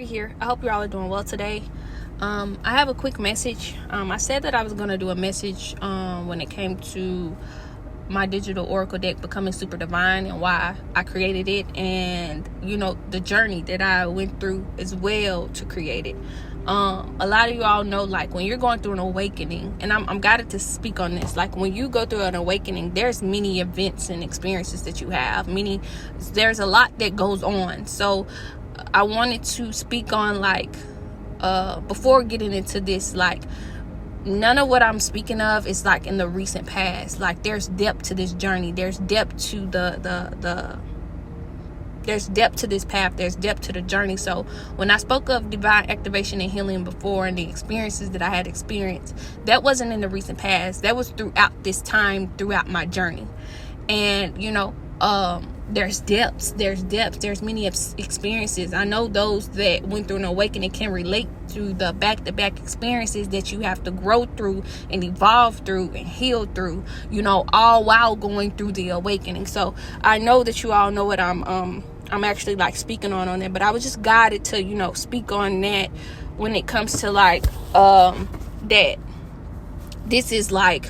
here. I hope you all are doing well today. I have a quick message. I said that I was going to do a message when it came to my digital oracle deck becoming super divine and why I created it, and the journey that I went through as well to create it. A lot of you all know, like, when you're going through an awakening, and I'm guided to speak on this, like when you go through an awakening, there's many events and experiences that you have, there's a lot that goes on. So I wanted to speak on, like, before getting into this, like, none of what I'm speaking of is like in the recent past. Like, there's depth to this journey, there's depth to there's depth to this path, there's depth to the journey. So when I spoke of divine activation and healing before, and the experiences that I had experienced, that wasn't in the recent past, that was throughout this time, throughout my journey. And there's depths, there's many experiences. I know those that went through an awakening can relate to the back-to-back experiences that you have to grow through and evolve through and heal through, all while going through the awakening. So I know that you all know what I'm actually like speaking on that, but I was just guided to speak on that when it comes to like that this is like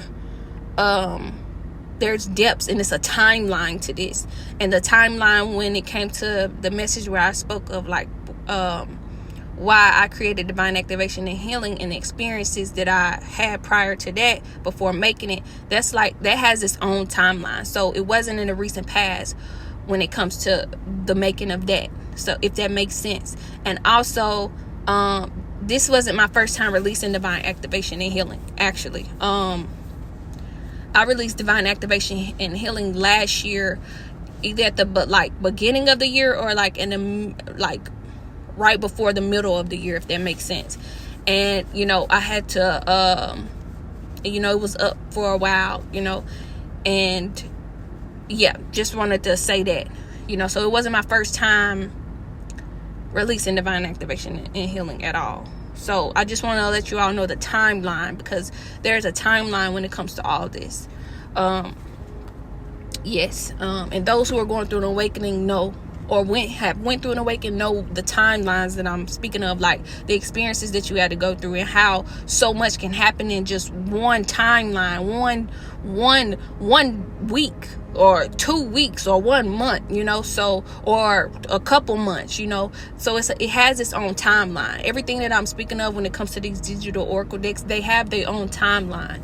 there's depths, and it's a timeline to this. And the timeline, when it came to the message where I spoke of like why I created divine activation and healing, and the experiences that I had prior to that before making it, that has its own timeline. So it wasn't in the recent past when it comes to the making of that, so if that makes sense. And also this wasn't my first time releasing divine activation and healing. Actually, I released divine activation and healing last year, either at the beginning of the year, or like in the right before the middle of the year, if that makes sense. And I had to it was up for a while, and yeah, just wanted to say that, so it wasn't my first time releasing divine activation and healing at all. So I just want to let you all know the timeline, because there's a timeline when it comes to all this. Yes. And those who are going through an awakening know, or went through an awakening, know the timelines that I'm speaking of, like the experiences that you had to go through, and how so much can happen in just one timeline, one week or 2 weeks or 1 month, so, or a couple months, so it has its own timeline. Everything that I'm speaking of when it comes to these digital oracle decks, they have their own timeline,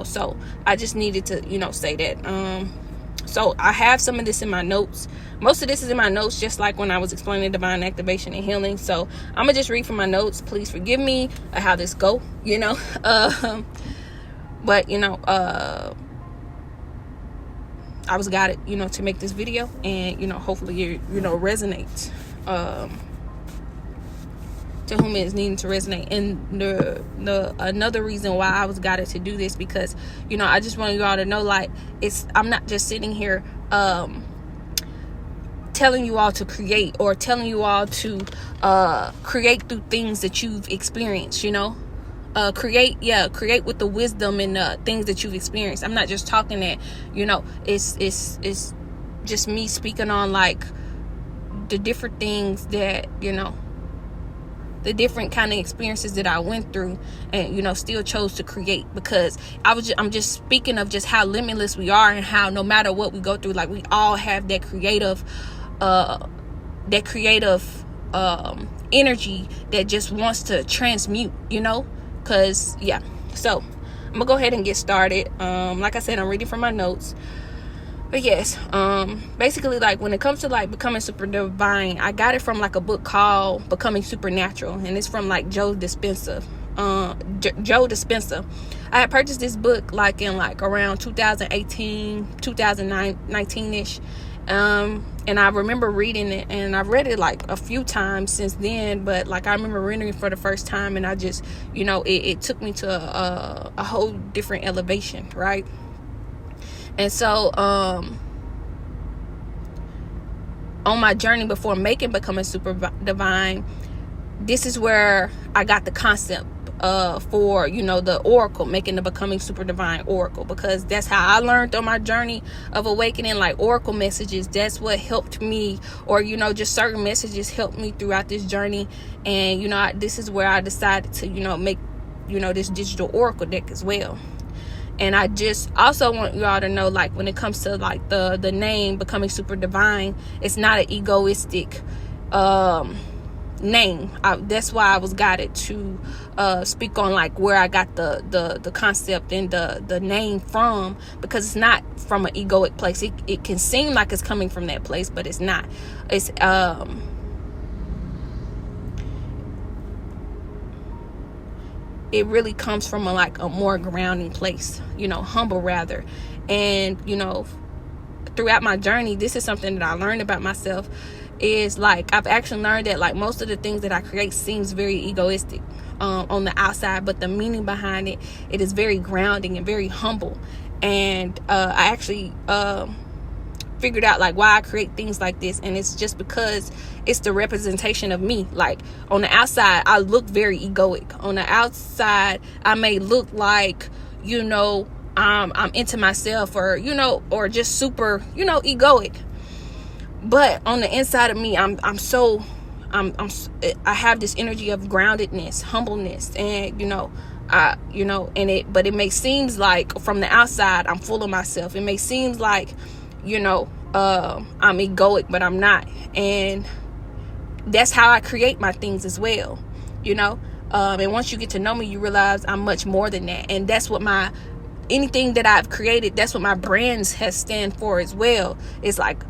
so I just needed to say that. So I have some of this in my notes. Most of this is in my notes, just like when I was explaining divine activation and healing. So I'm gonna just read from my notes. Please forgive me how this go, but I was guided, to make this video, and hopefully it resonates to whom it is needing to resonate. And the another reason why I was guided to do this, because I just want you all to know, like, I'm not just sitting here telling you all to create, or telling you all to create through things that you've experienced, create with the wisdom and things that you've experienced. I'm not just talking that, it's just me speaking on, like, the different things that, the different kind of experiences that I went through, and still chose to create, because I'm just speaking of just how limitless we are, and how no matter what we go through, like, we all have that creative energy that just wants to transmute, because yeah. So I'm gonna go ahead and get started. Like I said, I'm reading from my notes. But yes, basically, like, when it comes to like becoming super divine, I got it from like a book called Becoming Supernatural, and it's from like Joe Dispenza. Joe Dispenza. I had purchased this book like in like around 2018, 2019-ish. And I remember reading it, and I've read it like a few times since then, but like I remember reading it for the first time, and I just, it took me to a whole different elevation, right? And so on my journey before becoming super divine, this is where I got the concept for, you know, the oracle, making the Becoming Super Divine oracle, because that's how I learned on my journey of awakening. Like, oracle messages, that's what helped me, or, you know, just certain messages helped me throughout this journey. And, you know, this is where I decided to, you know, make, you know, this digital oracle deck as well. And I just also want y'all to know, like, when it comes to like the name Becoming Super Divine, it's not an egoistic name. That's why I was guided to speak on like where I got the concept and the name from, because it's not from an egoic place. It can seem like it's coming from that place, but it's not. It's it really comes from a more grounding place, you know, humble rather. And, you know, throughout my journey, this is something that I learned about myself, is like I've actually learned that like most of the things that I create seems very egoistic on the outside, but the meaning behind it is very grounding and very humble. And I actually figured out like why I create things like this, and it's just because it's the representation of me. Like, on the outside I look very egoic. On the outside I may look like, you know, I'm into myself, or, you know, or just super, you know, egoic. But on the inside of me, I have this energy of groundedness, humbleness, and, you know, but it may seem like from the outside I'm full of myself. It may seem like, you know, I'm egoic, but I'm not. And that's how I create my things as well, you know. And once you get to know me, you realize I'm much more than that. And that's what anything that I've created, that's what my brands has stand for as well. It's like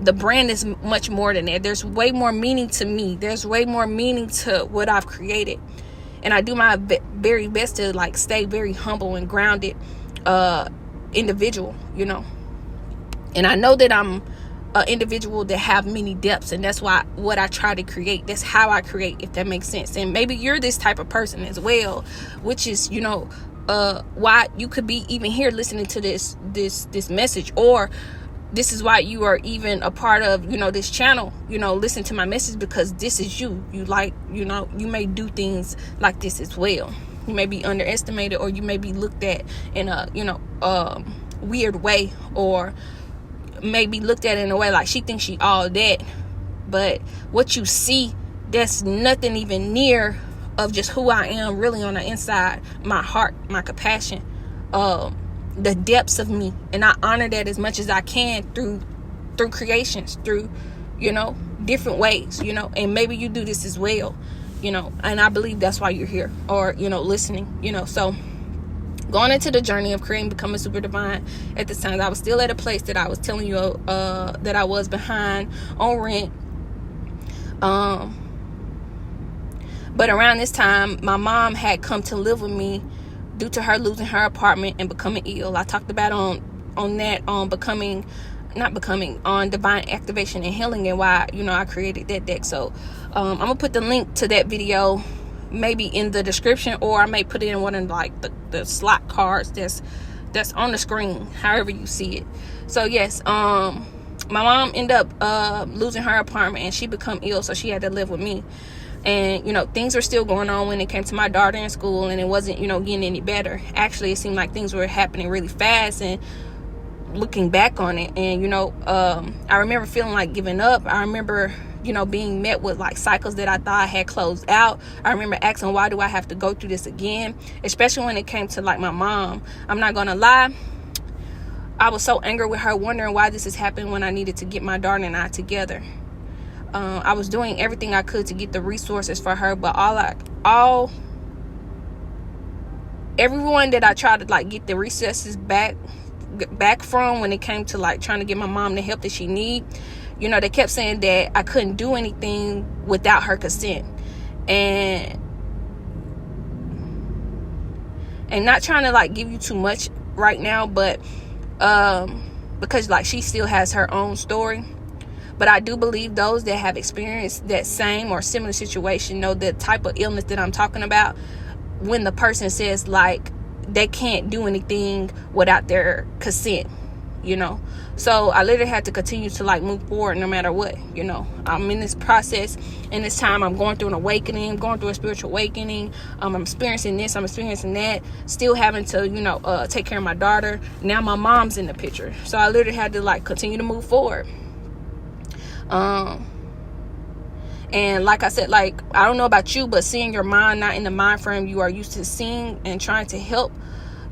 the brand is much more than that. There's way more meaning to me. There's way more meaning to what I've created. And I do my very best to like stay very humble and grounded individual, you know. And I know that I'm an individual that have many depths, and that's what I try to create. That's how I create, if that makes sense. And maybe you're this type of person as well, which is, you know, why you could be even here listening to this message, or this is why you are even a part of, you know, this channel, you know, listen to my message, because this is you. You like, you know, you may do things like this as well. You may be underestimated, or you may be looked at in a, you know, weird way, or may be looked at in a way like she thinks she all that. But what you see, that's nothing even near of just who I am really on the inside. My heart, my compassion, the depths of me. And I honor that as much as I can through creations, through, you know, different ways, you know. And maybe you do this as well, you know, and I believe that's why you're here, or, you know, listening, you know. So going into the journey of creating Becoming Super Divine, at this time I was still at a place that I was telling you that I was behind on rent. But around this time, my mom had come to live with me due to her losing her apartment and becoming ill. I talked about on divine activation and healing, and why, you know, I created that deck. So I'm gonna put the link to that video maybe in the description, or I may put it in one of like the slot cards that's on the screen, however you see it. So yes, my mom ended up losing her apartment, and she become ill, so she had to live with me. And, you know, things were still going on when it came to my daughter in school, and it wasn't, you know, getting any better. Actually, it seemed like things were happening really fast, and looking back on it, and, you know, I remember feeling like giving up. I remember, you know, being met with like cycles that I thought had closed out. I remember asking, why do I have to go through this again? Especially when it came to like my mom. I'm not gonna lie, I was so angry with her, wondering why this has happened when I needed to get my daughter and I together. I was doing everything I could to get the resources for her, but everyone that I tried to like get the resources back from, when it came to like trying to get my mom the help that she need, you know, they kept saying that I couldn't do anything without her consent. And not trying to like give you too much right now, but because like she still has her own story. But I do believe those that have experienced that same or similar situation know the type of illness that I'm talking about, when the person says like they can't do anything without their consent. So I literally had to continue to like move forward no matter what. I'm in this process, in this time I'm going through an awakening, going through a spiritual awakening. I'm experiencing this, I'm experiencing that, still having to take care of my daughter. Now my mom's in the picture, so I literally had to like continue to move forward. And like I said, like, I don't know about you, but seeing your mind not in the mind frame you are used to seeing and trying to help,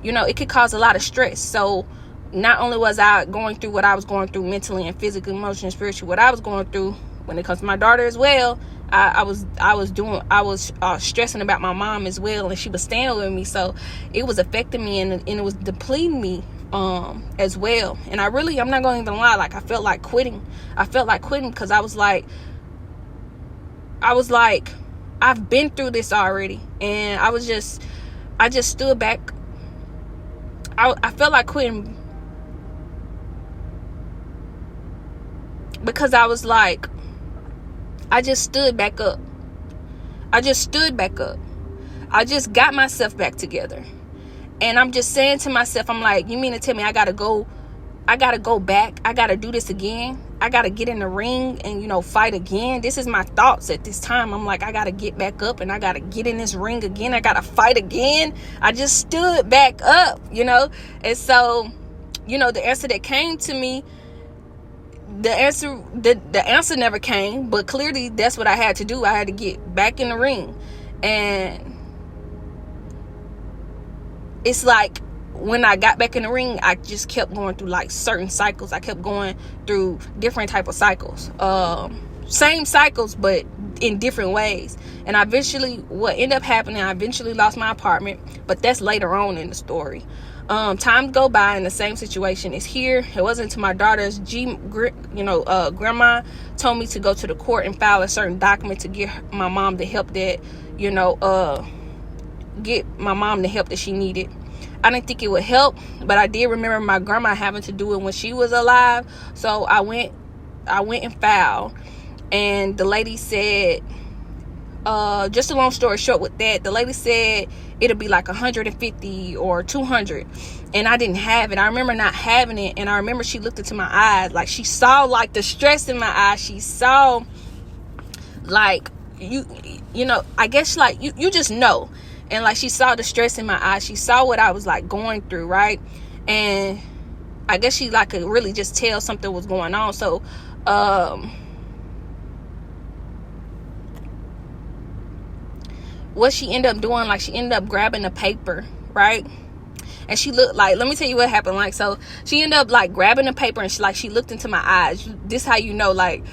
it could cause a lot of stress. So not only was I going through what I was going through mentally and physically, emotionally, and spiritually, what I was going through when it comes to my daughter as well, I was stressing about my mom as well, and she was standing with me, so it was affecting me, and it was depleting me as well. And I'm not going to even lie, like I felt like quitting because I was like, I've been through this already, and I just stood back. I felt like quitting because I was like, I just stood back up. I just got myself back together. And I'm just saying to myself, I'm like, you mean to tell me I gotta go back? I gotta do this again? I gotta get in the ring and, fight again? This is my thoughts at this time. I'm like, I gotta get back up and I gotta get in this ring again. I gotta fight again. I just stood back up, And so, the answer that came to me, the answer never came, but clearly that's what I had to do. I had to get back in the ring. And it's like, when I got back in the ring, I just kept going through like certain cycles. I kept going through different type of cycles, same cycles, but in different ways. And what ended up happening, I eventually lost my apartment, but that's later on in the story. Time go by and the same situation is here. It wasn't until my daughter's grandma told me to go to the court and file a certain document to get my mom the help that, she needed. I didn't think it would help, but I did remember my grandma having to do it when she was alive. So I went and filed, and the lady said, just a long story short with that, the lady said it'll be like 150 or 200, and I didn't have it. I remember not having it, and I remember she looked into my eyes, like she saw like the stress in my eyes. She saw like, I guess like you just know. And like she saw the stress in my eyes. She saw what I was like going through, right? And I guess she like could really just tell something was going on. So what she ended up doing, like she ended up grabbing a paper, right? And she looked like, let me tell you what happened. Like, so she ended up like grabbing the paper, and she looked into my eyes. This how you know, like,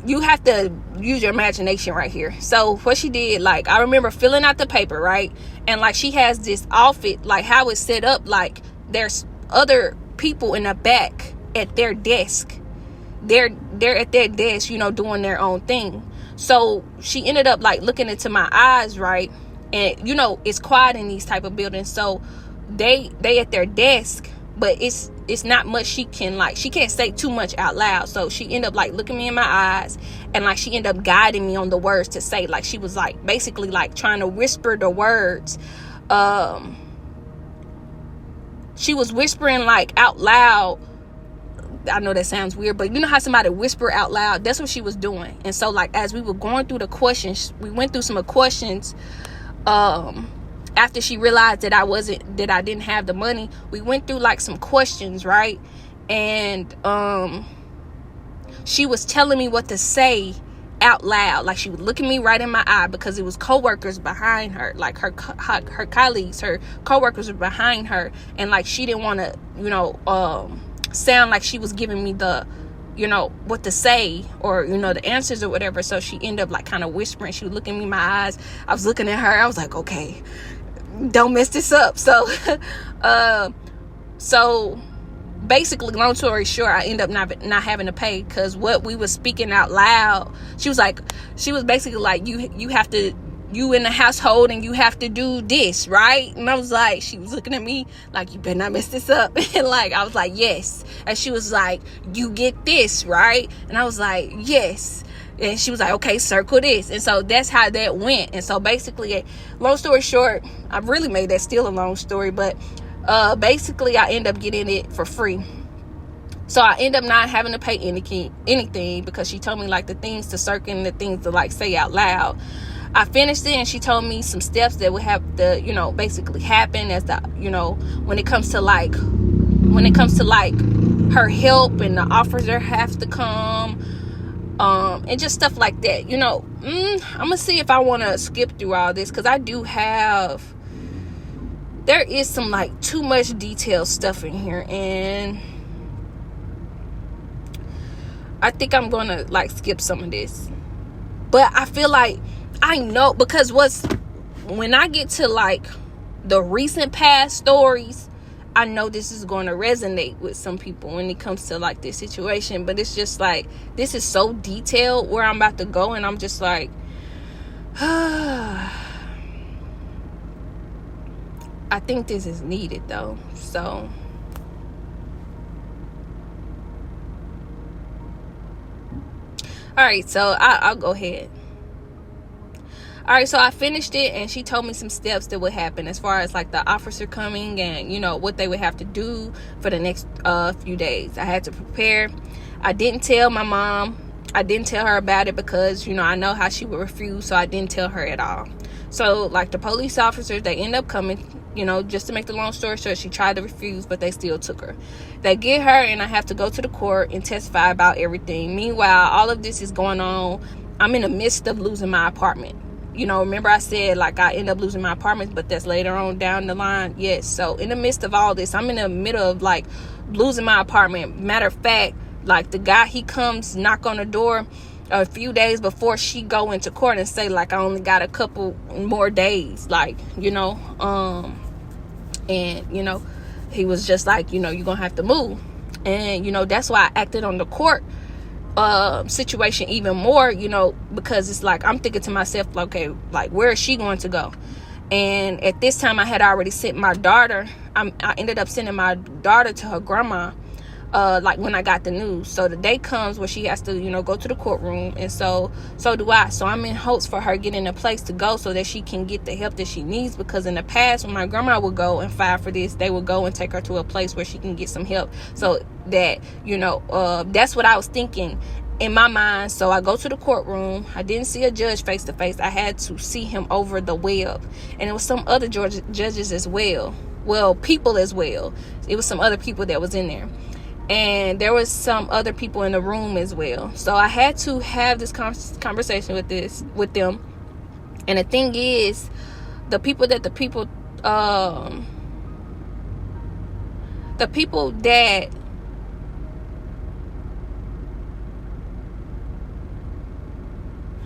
you have to use your imagination right here. So what she did, like, I remember filling out the paper, right? And like she has this outfit, like how it's set up, like there's other people in the back at their desk. They're at their desk, doing their own thing. So she ended up like looking into my eyes, right? And it's quiet in these type of buildings, so they at their desk, but it's not much she can't say too much out loud. So she ended up like looking me in my eyes, and like she ended up guiding me on the words to say. Like she was like basically like trying to whisper the words. She was whispering like out loud. I know that sounds weird, but you know how somebody whisper out loud? That's what she was doing. And so like as we were going through the questions, we went through some questions. After she realized that I didn't have the money, we went through like some questions, right? And she was telling me what to say out loud. Like she would look at me right in my eye, because it was coworkers behind her, like her colleagues, her coworkers were behind her, and like she didn't want to, sound like she was giving me the, what to say, or the answers or whatever. So she ended up like kind of whispering. She was looking me in my eyes. I was looking at her. I was like, okay, don't mess this up. So so basically, long story short, I ended up not having to pay, because what we were speaking out loud, she was basically like, you have to, you in the household, and you have to do this, right? And I was like, she was looking at me like, you better not mess this up. And like I was like, yes. And she was like, you get this, right? And I was like, yes. And she was like, okay, circle this. And so that's how that went. And so basically, long story short, I really made that still a long story, but basically I ended up getting it for free. So I end up not having to pay anything because she told me like the things to circle and the things to like say out loud. I finished it, and she told me some steps that would have to, basically happen as the, when it comes to like her help, and the officer has to come, and just stuff like that. I'm gonna see if I want to skip through all this, because there is some like too much detailed stuff in here, and I think I'm gonna like skip some of this. But I feel like I know, because when I get to like the recent past stories, I know this is going to resonate with some people when it comes to like this situation. But it's just like, this is so detailed where I'm about to go, and I'm just like, I think this is needed though. So all right, so I'll go ahead. All right, so I finished it, and she told me some steps that would happen as far as like the officer coming, and what they would have to do for the next few days. I had to prepare. I didn't tell my mom. I didn't tell her about it because I know how she would refuse, so I didn't tell her at all. So like the police officers, they end up coming, just to make the long story short, she tried to refuse, but they still took her. They get her, and I have to go to the court and testify about everything. Meanwhile, all of this is going on. I'm in the midst of losing my apartment. Remember I said like I end up losing my apartment, but that's later on down the line. Yes. So in the midst of all this, I'm in the middle of like losing my apartment. Matter of fact, like the guy, he comes knock on the door a few days before she go into court and say like I only got a couple more days, like and he was just like, you're gonna have to move. And that's why I acted on the court situation even more, because it's like I'm thinking to myself, okay, like where is she going to go? And at this time I had already sent my daughter. I ended up sending my daughter to her grandma like when I got the news. So the day comes where she has to go to the courtroom, and so do I. So I'm in hopes for her getting a place to go so that she can get the help that she needs, because in the past when my grandma would go and file for this, they would go and take her to a place where she can get some help. So that that's what I was thinking in my mind. So I go to the courtroom. I didn't see a judge face to face. I had to see him over the web, and it was some other judges as well. Well, people as well. It was some other people that was in there. And there was some other people in the room as well. So I had to have this conversation with them. And the thing is, the people that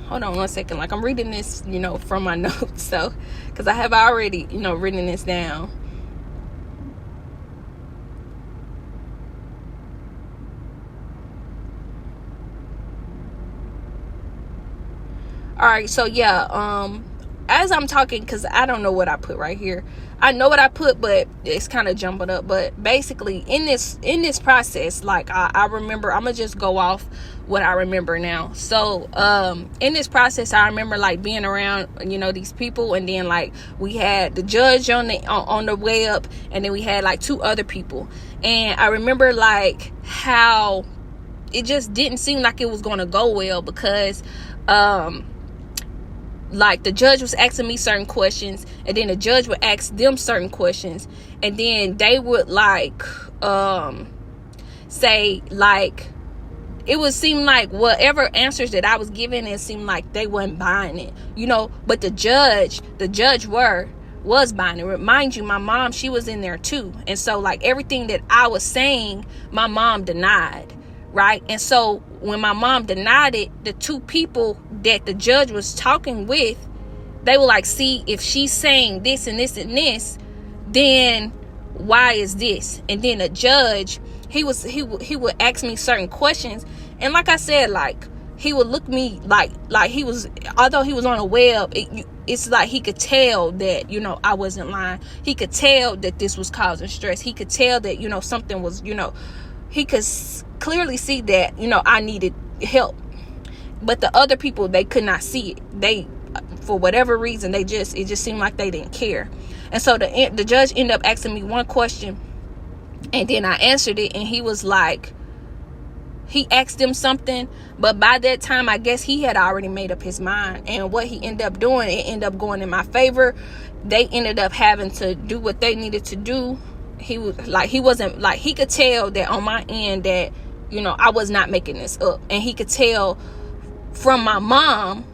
hold on one second. Like I'm reading this, from my notes. So, because I have already, written this down. All right, so yeah, as I'm talking, because I don't know what I put right here. I know what I put, but it's kind of jumping up. But basically, in this process, like I remember, I'm gonna just go off what I remember now. So in this process, I remember like being around these people, and then like we had the judge on the way up, and then we had like two other people, and I remember like how it just didn't seem like it was gonna go well, because like the judge was asking me certain questions, and then the judge would ask them certain questions, and then they would like say like it would seem like whatever answers that I was giving, it seemed like they wasn't buying it, but the judge was buying it. Mind you, my mom, she was in there too, and so like everything that I was saying, my mom denied, right? And so when my mom denied it, the two people that the judge was talking with, they were like, see, if she's saying this and this and this, then why is this? And then the judge, he would ask me certain questions, and like I said, like he would look me like he was, although he was on a web, it's like he could tell that I wasn't lying. He could tell that this was causing stress. He could tell that something was, he could clearly see that I needed help. But the other people, they could not see it. They, for whatever reason, it just seemed like they didn't care. And so the judge ended up asking me one question, and then I answered it, and he was like, he asked him something, but by that time, I guess he had already made up his mind. And what he ended up doing, it ended up going in my favor. They ended up having to do what they needed to do. He could tell that on my end that, I was not making this up. And he could tell from my mom,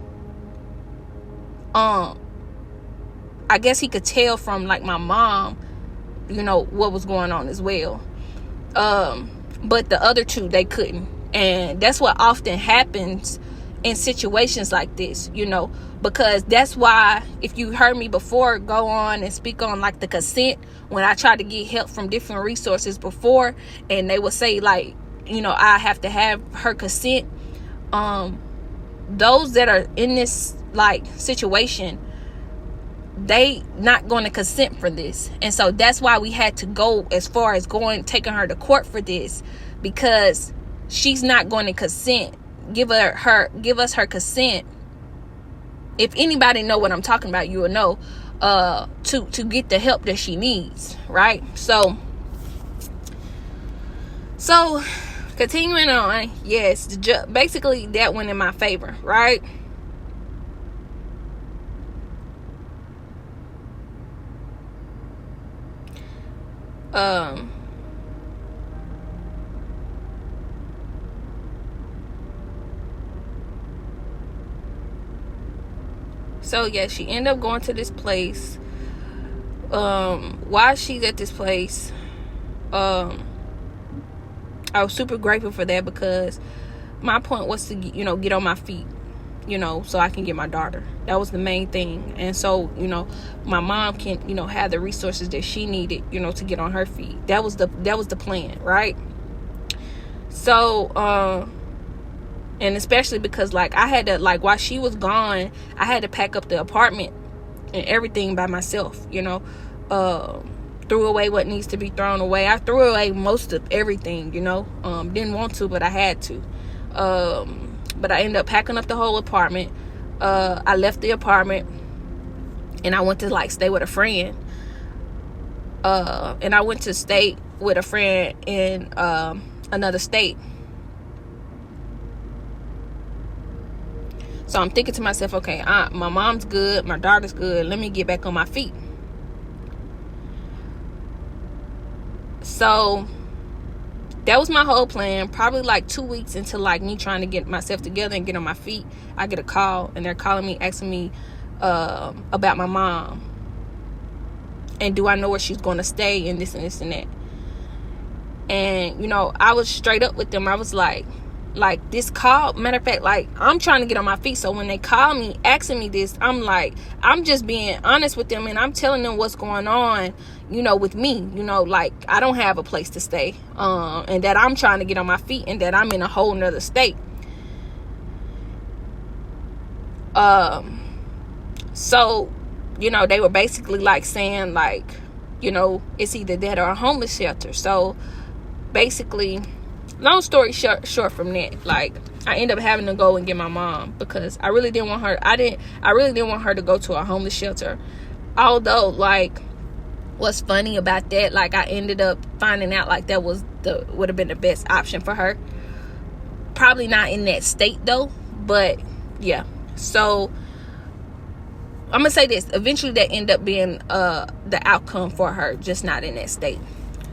I guess he could tell from like my mom, what was going on as well. But the other two, they couldn't. And that's what often happens in situations like this, because that's why, if you heard me before go on and speak on like the consent, when I tried to get help from different resources before, and they would say like, I have to have her consent. Those that are in this like situation, they not going to consent for this. And so that's why we had to go as far as taking her to court for this, because she's not going to consent. Give us her consent. If anybody know what I'm talking about, you will know, to get the help that she needs, right? So continuing on, yes, basically that went in my favor, right? So yeah, she ended up going to this place. While she's at this place, I was super grateful for that, because my point was to get on my feet, so I can get my daughter. That was the main thing. And so my mom can have the resources that she needed to get on her feet. That was the plan, right? So and especially because like I had to, like, while she was gone, I had to pack up the apartment and everything by myself. Threw away what needs to be thrown away. I threw away most of everything, didn't want to, but I had to. But I ended up packing up the whole apartment. I left the apartment and I went to like stay with a friend. And I went to stay with a friend in another state. So I'm thinking to myself, okay, my mom's good, my daughter's good, let me get back on my feet. So that was my whole plan. Probably like 2 weeks into like me trying to get myself together and get on my feet, I get a call and they're calling me, asking me about my mom, and do I know where she's going to stay, and this and this and that. And I was straight up with them. I was like this call, matter of fact, like, I'm trying to get on my feet. So when they call me asking me this, I'm like, I'm just being honest with them, and I'm telling them what's going on, with me, like, I don't have a place to stay, and that I'm trying to get on my feet, and that I'm in a whole nother state. So they were basically like saying like, it's either that or a homeless shelter. So basically, long story short from that, like, I ended up having to go and get my mom, because I really didn't want her. I really didn't want her to go to a homeless shelter. Although, like, what's funny about that, like, I ended up finding out like that would have been the best option for her. Probably not in that state though, but yeah. So I'm gonna say this: eventually, that ended up being the outcome for her, just not in that state.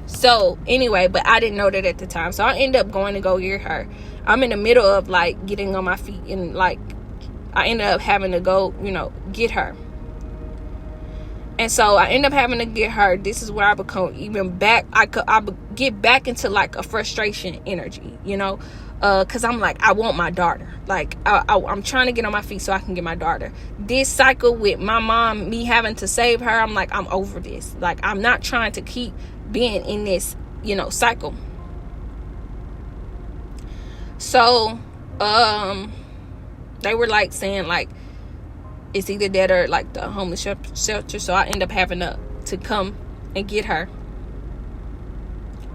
So anyway, but I didn't know that at the time. So I ended up going to go get her. I'm in the middle of like getting on my feet, and like I ended up having to go, get her. And so I ended up having to get her. This is where I become even back. I get back into like a frustration energy, because I'm like, I want my daughter. Like I'm trying to get on my feet so I can get my daughter. This cycle with my mom, me having to save her, I'm like, I'm over this. Like, I'm not trying to keep being in this cycle. So they were like saying like it's either that or like the homeless shelter. So I end up having to come and get her.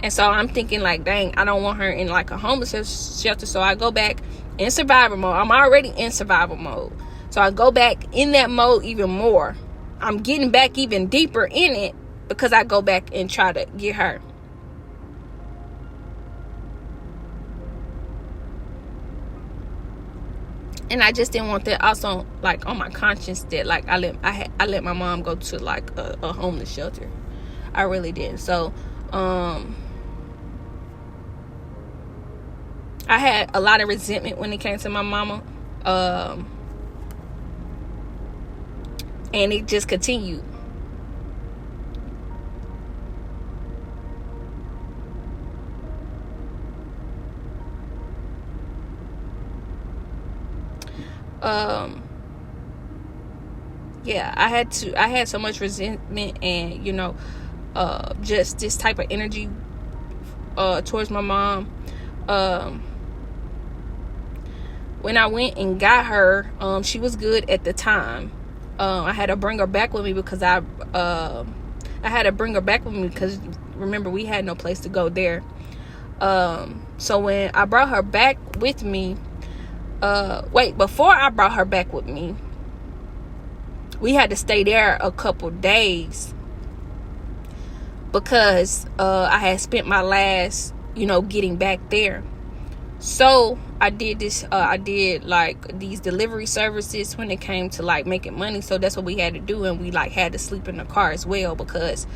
And so I'm thinking like, dang, I don't want her in like a homeless shelter. So I go back in survival mode. I'm already in survival mode, so I go back in that mode even more. I'm getting back even deeper in it, because I go back and try to get her. And I just didn't want that also like on my conscience that like I let my mom go to like a homeless shelter. I really did. So I had a lot of resentment when it came to my mama, and it just continued. Yeah, I had so much resentment and just this type of energy towards my mom. When I went and got her, she was good at the time. I had to bring her back with me because remember we had no place to go there. So when I brought her back with me, before I brought her back with me, we had to stay there a couple days because I had spent my last, getting back there. So I did like these delivery services when it came to like making money. So that's what we had to do, and we like had to sleep in the car as well because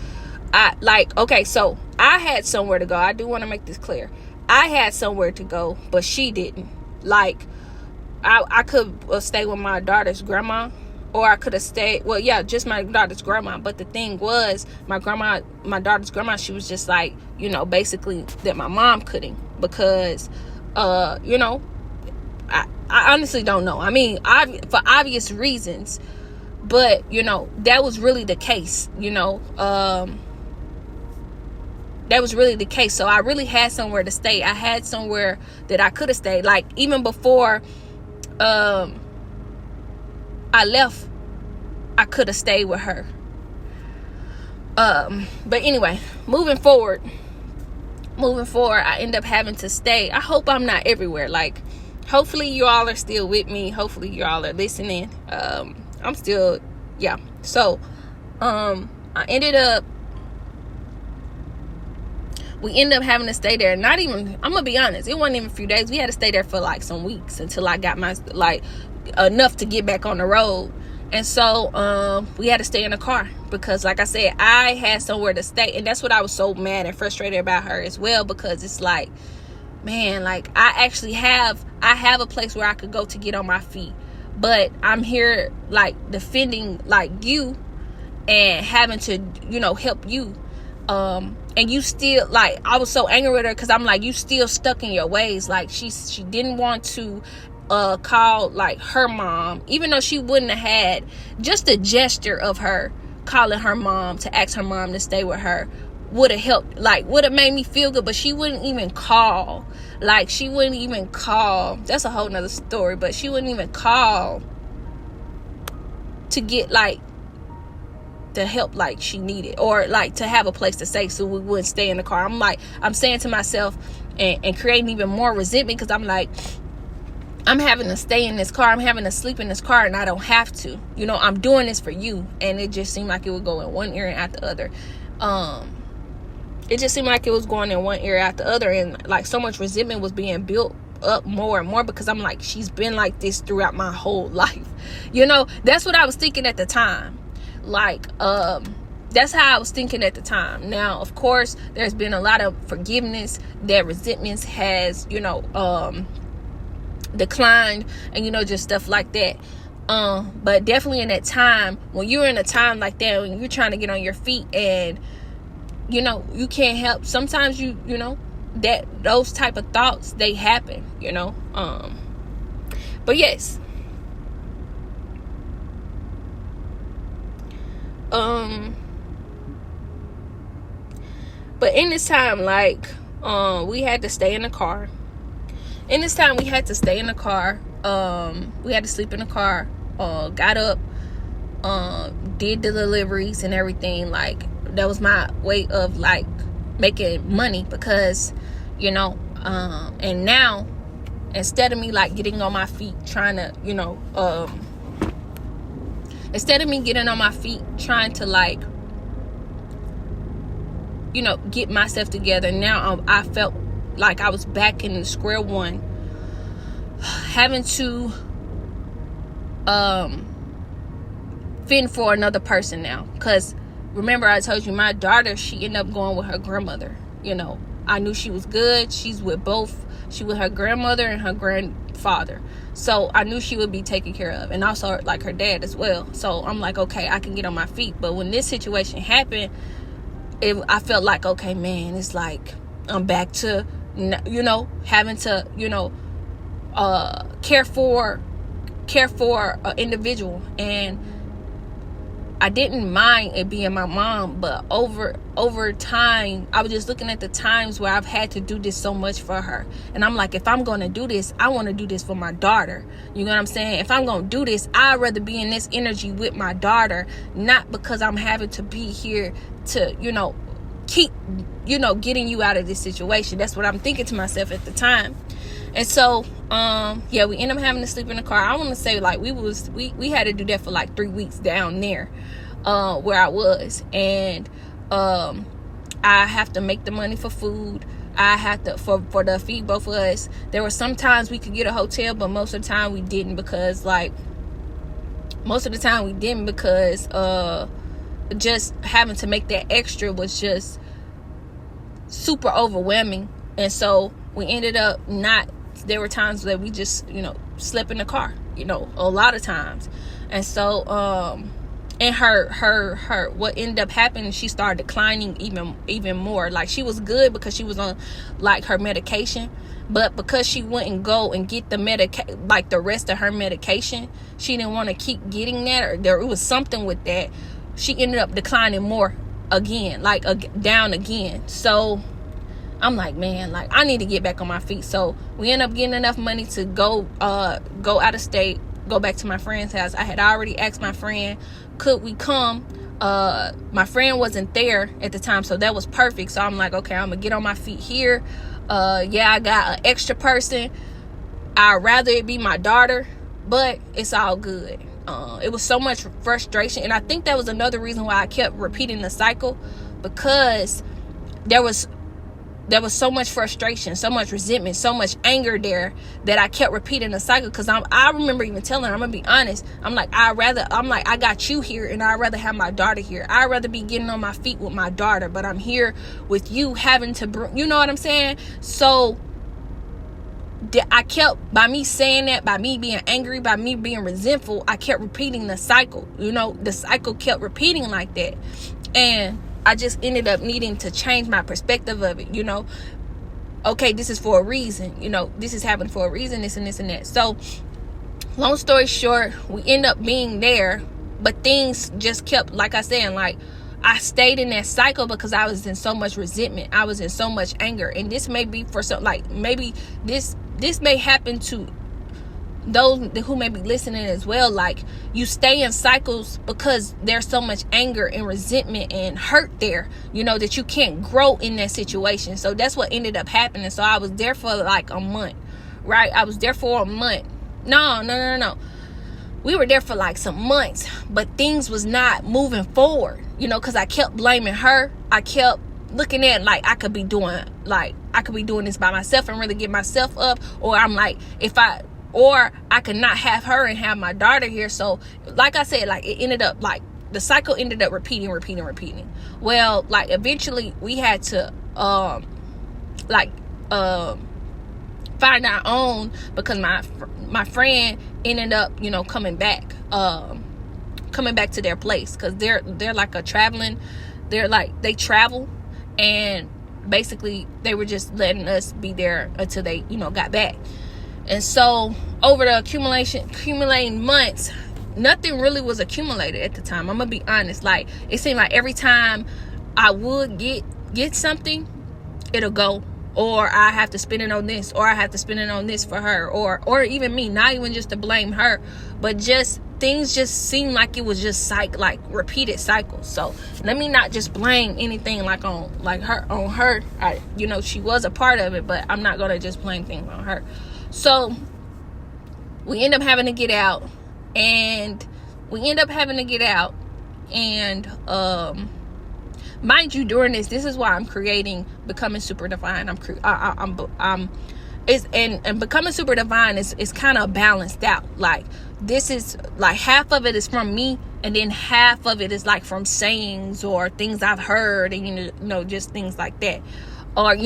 so I had somewhere to go. I do want to make this clear. I had somewhere to go, but she didn't. Like I could stay with my daughter's grandma, or I could have stayed, just my daughter's grandma. But the thing was, my daughter's grandma, she was just like, basically that my mom couldn't because, I honestly don't know. I mean, for obvious reasons, but, that was really the case, that was really the case. So I really had somewhere to stay. I had somewhere that I could have stayed. Like, even before I left, I could have stayed with her. But anyway, moving forward, I end up having to stay. I hope I'm not everywhere. Like, hopefully you all are still with me. Hopefully you all are listening. I'm still, yeah. So, I we ended up having to stay there. Not even, I'm gonna be honest, it wasn't even a few days. We had to stay there for like some weeks until I got my, like, enough to get back on the road. And so we had to stay in the car because, like I said, I had somewhere to stay. And that's what I was so mad and frustrated about her as well, because it's like, man, like I have a place where I could go to get on my feet, but I'm here like defending like you and having to, help you. And you still, like, I was so angry with her because I'm like, you still stuck in your ways. Like, she didn't want to call like her mom, even though she wouldn't have had just a gesture of her calling her mom to ask her mom to stay with her would have helped, like would have made me feel good. But she wouldn't even call. That's a whole nother story, but she wouldn't even call to get like the help like she needed, or like to have a place to stay so we wouldn't stay in the car. I'm saying to myself and creating even more resentment, because I'm like, I'm having to stay in this car, I'm having to sleep in this car, and I don't have to, I'm doing this for you. And it just seemed like it would go in one ear and out the other. It just seemed like it was going in one ear out the other, and like so much resentment was being built up more and more, because I'm like, she's been like this throughout my whole life. That's what I was thinking at the time. Like, that's how I was thinking at the time. Now, of course, there's been a lot of forgiveness that resentment has, declined, and just stuff like that. But definitely in that time, when you're in a time like that, when you're trying to get on your feet, and you can't help, sometimes that those type of thoughts, they happen, but yes. But in this time, like, we had to stay in the car. In this time, we had to stay in the car. We had to sleep in the car. Got up, did the deliveries and everything. Like, that was my way of like making money, because, and now, instead of me like getting on my feet trying to, instead of me getting on my feet trying to like, get myself together, now I felt like I was back in square one, having to fitting for another person now. Because remember I told you my daughter, she ended up going with her grandmother. I knew she was good. She with her grandmother and her grandfather. So I knew she would be taken care of, and also like her dad as well. So I'm like, okay, I can get on my feet. But when this situation happened, I felt like, okay, man, it's like I'm back to, having to, care for an individual. And I didn't mind it being my mom, but over time, I was just looking at the times where I've had to do this so much for her. And I'm like, if I'm going to do this, I want to do this for my daughter. You know what I'm saying? If I'm going to do this, I'd rather be in this energy with my daughter, not because I'm having to be here to, keep, getting you out of this situation. That's what I'm thinking to myself at the time. And so, we ended up having to sleep in the car. I want to say, like, we had to do that for like 3 weeks down there, where I was. And, I have to make the money for food. I have to, for the feed both of us. There were some times we could get a hotel, but most of the time we didn't because, just having to make that extra was just super overwhelming. And so we ended up there were times that we just, slept in the car, a lot of times. And so, and her, what ended up happening, she started declining even more. Like, she was good because she was on, like, her medication. But because she wouldn't go and get the rest of her medication, she didn't want to keep getting that, or it was something with that. She ended up declining more again, down again. So I'm like, man, I need to get back on my feet. So we end up getting enough money to go out of state, go back to my friend's house. I had already asked my friend, could we come? My friend wasn't there at the time, so that was perfect. So I'm like, okay, I'm gonna get on my feet here. I got an extra person. I'd rather it be my daughter, but it's all good. It was so much frustration, and I think that was another reason why I kept repeating the cycle, because there was so much frustration, so much resentment, so much anger there that I kept repeating the cycle. Because I remember even telling her, I'm gonna be honest, I'm like, I got you here, and I'd rather have my daughter here. I'd rather be getting on my feet with my daughter, but I'm here with you having to you know what I'm saying? So I kept, by me saying that, by me being angry, by me being resentful, I kept repeating the cycle. The cycle kept repeating like that. And I just ended up needing to change my perspective of it. Okay, this is for a reason. This is happening for a reason, this and this and that. So, long story short, we end up being there, but things just kept, like I said, I stayed in that cycle because I was in so much resentment. I was in so much anger. And this may be for some, maybe this may happen to those who may be listening as well. You stay in cycles because there's so much anger and resentment and hurt there, that you can't grow in that situation. So that's what ended up happening. So I was there for a month, right? I was there for a month. No. We were there for some months, but things was not moving forward, because I kept blaming her. I kept looking at I could be doing this by myself and really get myself up, or I'm or I could not have her and have my daughter here. So like I said, it ended up the cycle ended up repeating. Well, eventually we had to find our own, because my friend ended up coming back to their place, because they're they travel, and basically they were just letting us be there until they got back. And so over the accumulating months, nothing really was accumulated at the time. I'm gonna be honest. It seemed like every time I would get something, it'll go, or I have to spend it on this, or I have to spend it on this for her, or even me. Not even just to blame her, but just things just seemed like it was just repeated cycles. So let me not just blame anything on her. She was a part of it, but I'm not gonna just blame things on her. So we end up having to get out, and mind you, during this is why I'm creating Becoming Super Divine. I'm it's and becoming super divine is kind of balanced out. Like, this is like half of it is from me, and then half of it is like from sayings or things I've heard, and you know, just things like that, or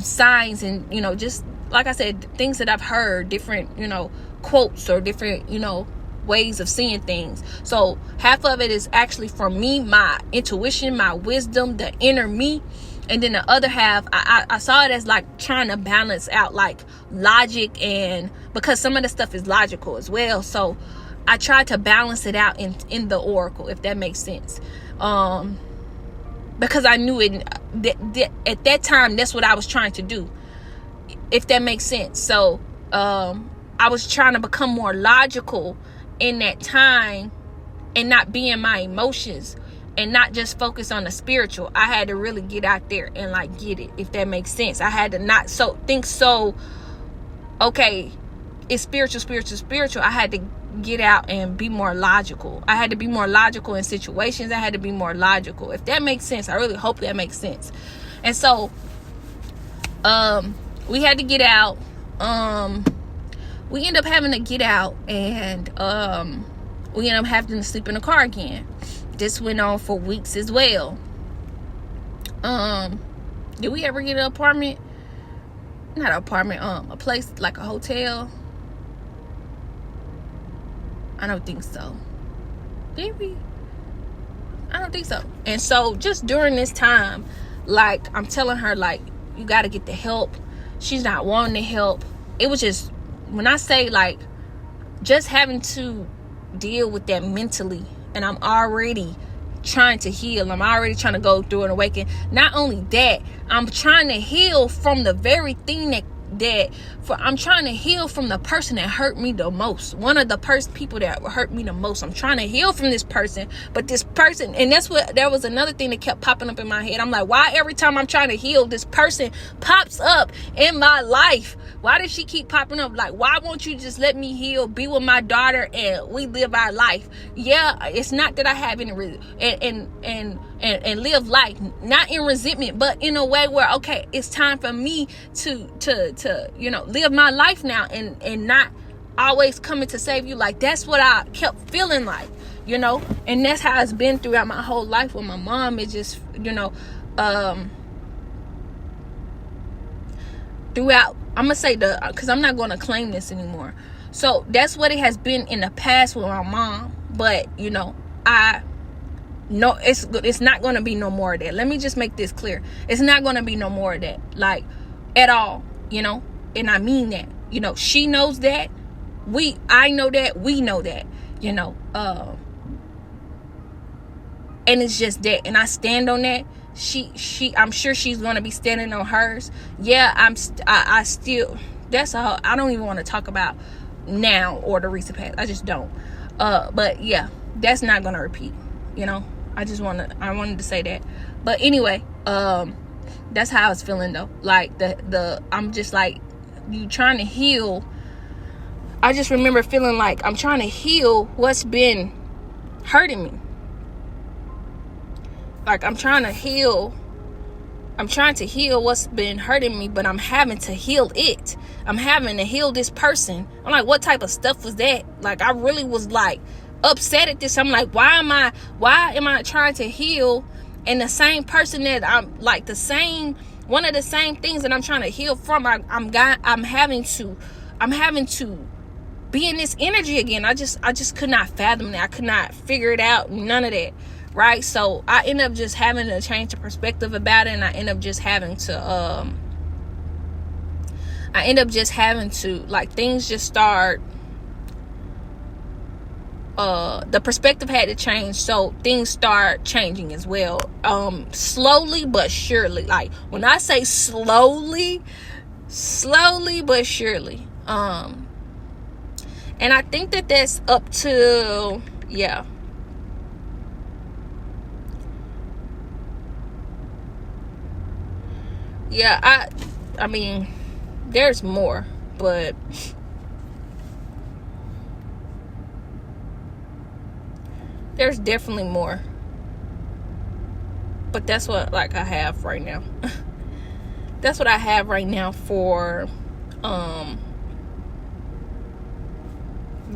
signs, and just like I said, things that I've heard, different quotes or different ways of seeing things. So half of it is actually from me, my intuition, my wisdom, the inner me. And then the other half, I saw it as like trying to balance out like logic, and because some of the stuff is logical as well. So I tried to balance it out in the oracle, if that makes sense. Because I knew it at that time, that's what I was trying to do, if that makes sense. So I was trying to become more logical in that time, and not be in my emotions, and not just focus on the spiritual. I had to really get out there and like get it, if that makes sense. I had to not think okay, it's spiritual. I had to get out and be more logical. I had to be more logical in situations. I had to be more logical, if that makes sense. I really hope that makes sense. And so we had to get out. We end up having to get out, and we end up having to sleep in the car again. This went on for weeks as well. Did we ever get an apartment? Not an apartment, a place like a hotel? I don't think so. Did we? I don't think so. And so just during this time, like, I'm telling her, like, you got to get the help. She's not wanting the help. It was just, when I say like just having to deal with that mentally, and I'm already trying to heal. I'm already trying to go through an awakening. Not only that, I'm trying to heal from the very thing I'm trying to heal from the person that hurt me the most. One of the people that hurt me the most. I'm trying to heal from this person, but this person, and there was another thing that kept popping up in my head. I'm like, why every time I'm trying to heal, this person pops up in my life? Why does she keep popping up? Like, why won't you just let me heal, be with my daughter, and we live our life? Yeah, it's not that I have any and live life not in resentment, but in a way where, okay, it's time for me to live my life now, and not always coming to save you. Like, that's what I kept feeling like, and that's how it's been throughout my whole life with my mom. It just throughout, I'm gonna say because I'm not gonna claim this anymore. So that's what it has been in the past with my mom. But I know it's not gonna be no more of that. Let me just make this clear. It's not gonna be no more of that, like, at all. And I mean that. She knows that. I know that. We know that. And it's just that, and I stand on that. I'm sure she's gonna be standing on hers. Yeah, I still, that's all. I don't even want to talk about now or the recent past. I just don't. But yeah, that's not gonna repeat. I wanted to say that. But anyway, that's how I was feeling though. Like I'm just like, you trying to heal. I just remember feeling like I'm trying to heal what's been hurting me. Like, I'm trying to heal what's been hurting me, but I'm having to heal it. I'm having to heal this person. I'm like, what type of stuff was that? Like, I really was like upset at this. I'm like, why am I trying to heal, and the same person that I'm like, one of the same things that I'm trying to heal from, I'm having to be in this energy again. I just could not fathom that. I could not figure it out. None of that. Right? So I end up just having to change the perspective about it, and I end up just having to like, things just start, the perspective had to change, so things start changing as well, slowly but surely. Like, when I say slowly but surely, and I think that's up to, yeah, I mean, there's more, but there's definitely more. But that's what, like, I have right now. That's what I have right now for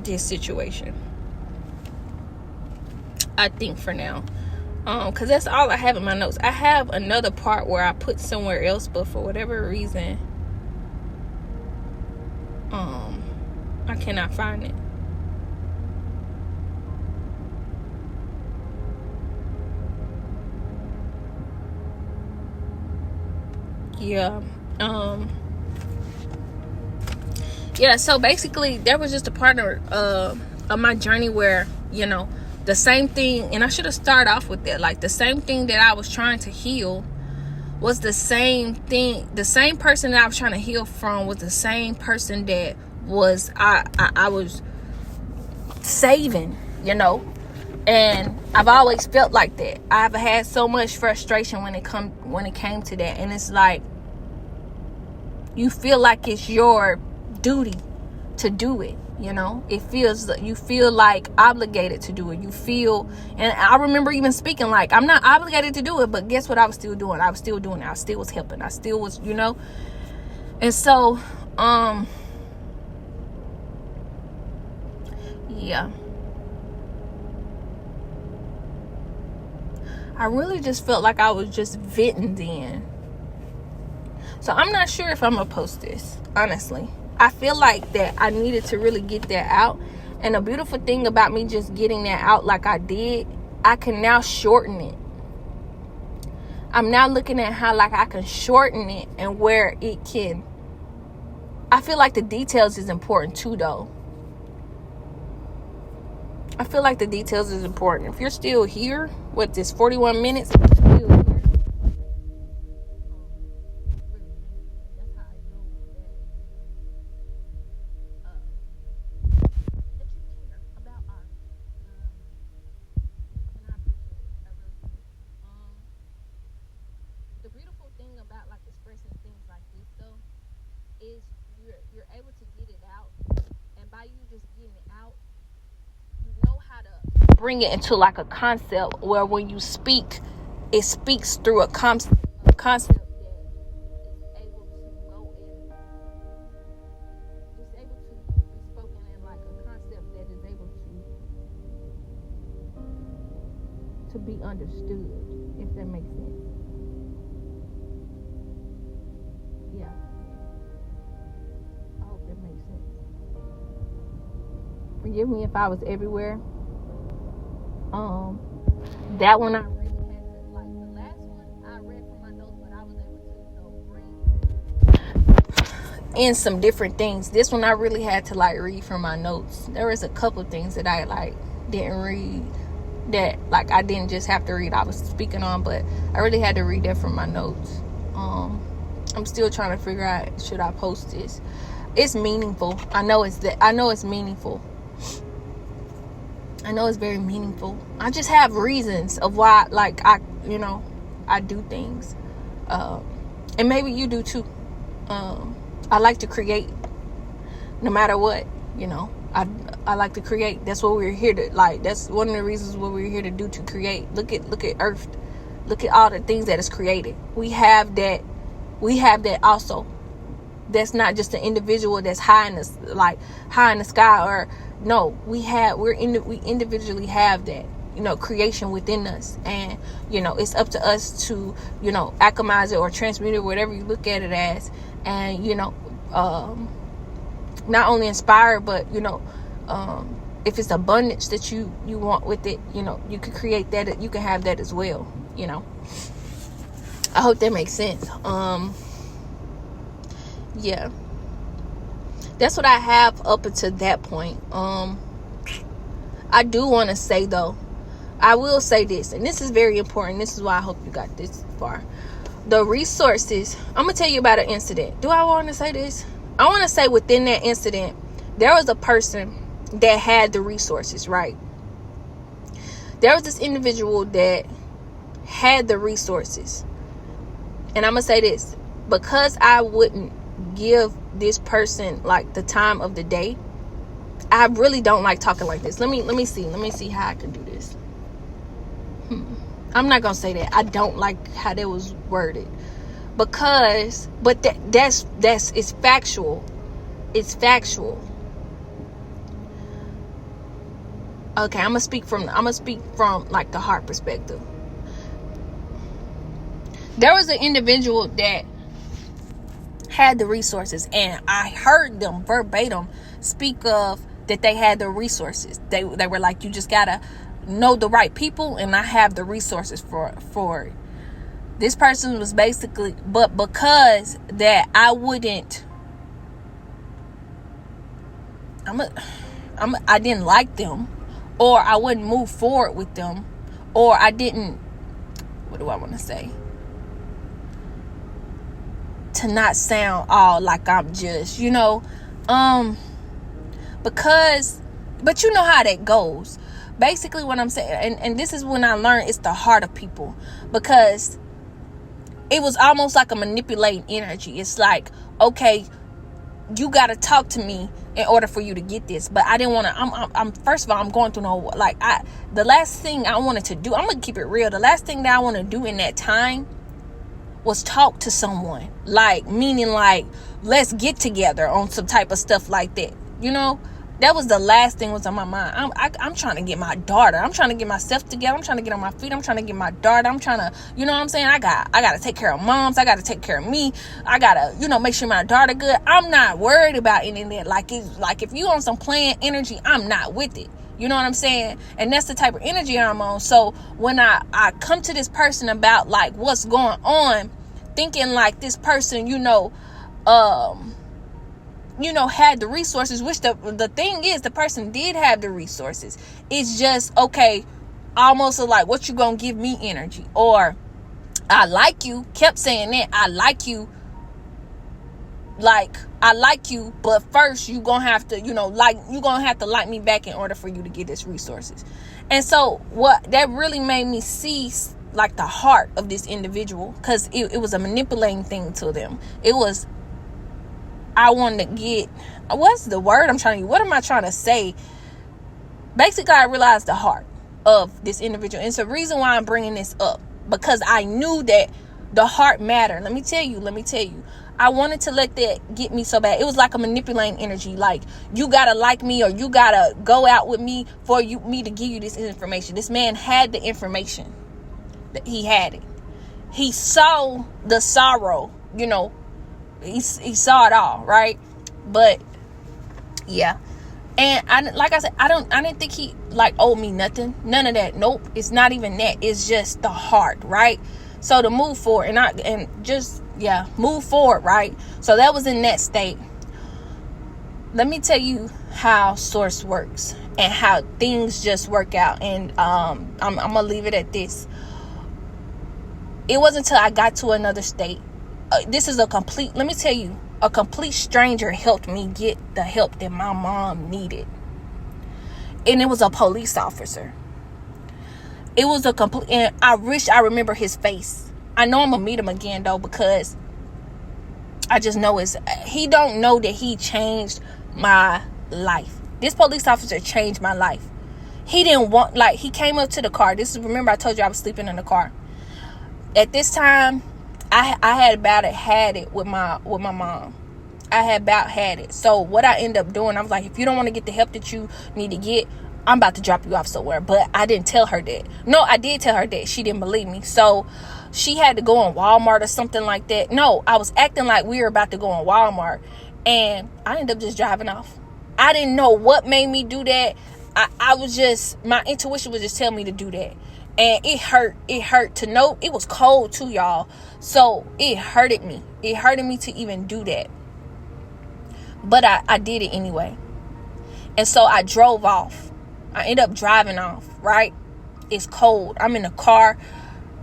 this situation, I think, for now. Because that's all I have in my notes. I have another part where I put somewhere else, but for whatever reason, I cannot find it. Yeah. Yeah, so basically there was just a part of my journey where, you know, the same thing, and I should have started off with that, like the same thing that I was trying to heal was the same thing. The same person that I was trying to heal from was the same person that was I was saving, you know. And I've always felt like that. I've had so much frustration when it came to that, and it's like you feel like it's your duty to do it. You know, you feel like obligated to do it. You feel, and I remember even speaking like, I'm not obligated to do it, but guess what? I was still doing. I was still doing it. I still was helping. I still was, you know. And so, yeah, I really just felt like I was just venting then. So I'm not sure if I'm gonna post this, honestly. I feel like that I needed to really get that out. And the beautiful thing about me just getting that out like I did, I can now shorten it. I'm now looking at how like I can shorten it and where it can. I feel like the details is important too, though. I feel like the details is important. If you're still here with this 41 minutes, if you're still here, is you're able to get it out, and by you just getting it out, you know how to bring it into like a concept where when you speak, it speaks through a concept that is able to go in. It's able to be spoken in like a concept that is able to be understood, if that makes sense. Yeah. I hope that makes sense. Forgive me if I was everywhere. That one I really had to, like the last one I read from my notes, but I was able to, bring in some different things. This one I really had to like read from my notes. There was a couple of things that I like didn't read, that like I didn't just have to read, I was speaking on, but I really had to read that from my notes. I'm still trying to figure out, should I post this? It's meaningful. I know it's meaningful. I know it's very meaningful. I just have reasons of why, like, I do things. And maybe you do too. I like to create no matter what, you know. I like to create. That's what we're here to, like, that's one of the reasons what we're here to do, to create. Look at Earth. Look at all the things that is created. We have that also. That's not just an individual that's high in the sky, or no, we individually have that, you know, creation within us. And, you know, it's up to us to, you know, alchemize it or transmute it, whatever you look at it as. And, you know, not only inspire, but, you know, if it's abundance that you want with it, you know, you can create that, you can have that as well, you know. I hope that makes sense. Yeah, that's what I have up until that point. I do want to say, though, I will say this, and this is very important. This is why I hope you got this far. The resources, I'm gonna tell you about an incident. Do I want to say this? I want to say within that incident, there was a person that had the resources, right? There was this individual that had the resources, and I'm gonna say this, because I wouldn't give this person like the time of the day. I really don't like talking like this. Let me see how I can do this. I'm not gonna say that. I don't like how that was worded, but it's factual. It's factual. Okay, I'm gonna speak from like the heart perspective. There was an individual that had the resources, and I heard them verbatim speak of that they had the resources. They were like, you just gotta know the right people, and I have the resources for it. This person was basically, but because that I didn't like them, or I wouldn't move forward with them, or I didn't, what do I want to say? To not sound all like I'm just, because, but you know how that goes. Basically what I'm saying, and this is when I learned it's the heart of people, because it was almost like a manipulating energy. It's like, okay, you got to talk to me in order for you to get this. But I didn't want to, I'm first of all, I'm going through the last thing I wanted to do, I'm going to keep it real. The last thing that I want to do in that time was talk to someone, meaning let's get together on some type of stuff like that. That was the last thing was on my mind. I'm trying to get my daughter. I'm trying to get myself together. I'm trying to get on my feet. I'm trying to get my daughter. I'm trying to, you know what I'm saying? I got to take care of moms. I got to take care of me. I got to, make sure my daughter good. I'm not worried about any of that. Like if you on some playing energy, I'm not with it. You know what I'm saying? And that's the type of energy I'm on. So when I come to this person about what's going on, thinking this person, had the resources, which the thing is, the person did have the resources. It's just, okay, almost like, what you gonna give me energy? Or, I like you, kept saying that, I like you, but first you gonna have to, you gonna have to like me back in order for you to get this resources. And so, what that really made me see, the heart of this individual, because it was a manipulating thing to them. It was, I wanted to get, what's the word I'm trying to use? What am I trying to say? Basically, I realized the heart of this individual. And it's the reason why I'm bringing this up, because I knew that the heart mattered. Let me tell you. I wanted to let that get me so bad. It was like a manipulating energy. You gotta like me, or you gotta go out with me for me to give you this information. This man had the information. He had it. He saw the sorrow, He saw it all, right? But yeah, and I said, I didn't think he owed me nothing, none of that. Nope, it's not even that. It's just the heart, right? So to move forward, move forward, right? So that was in that state. Let me tell you how source works and how things just work out. And I'm gonna leave it at this. It wasn't until I got to another state. This is a complete stranger helped me get the help that my mom needed. And it was a police officer. It was and I wish I remember his face. I know I'm going to meet him again though, because I just know he don't know that he changed my life. This police officer changed my life. He didn't want, he came up to the car. Remember I told you I was sleeping in the car. At this time, I had about had it with my mom. I had about had it. So what I ended up doing, I was like, if you don't want to get the help that you need to get, I'm about to drop you off somewhere. But I didn't tell her that. No, I did tell her that. She didn't believe me. So she had to go in Walmart or something like that. No, I was acting like we were about to go in Walmart. And I ended up just driving off. I didn't know what made me do that. I was just, my intuition was just telling me to do that. And it hurt to know. It was cold too, y'all. So it hurted me. It hurted me to even do that. But I did it anyway. And so I drove off. I ended up driving off, right? It's cold. I'm in the car.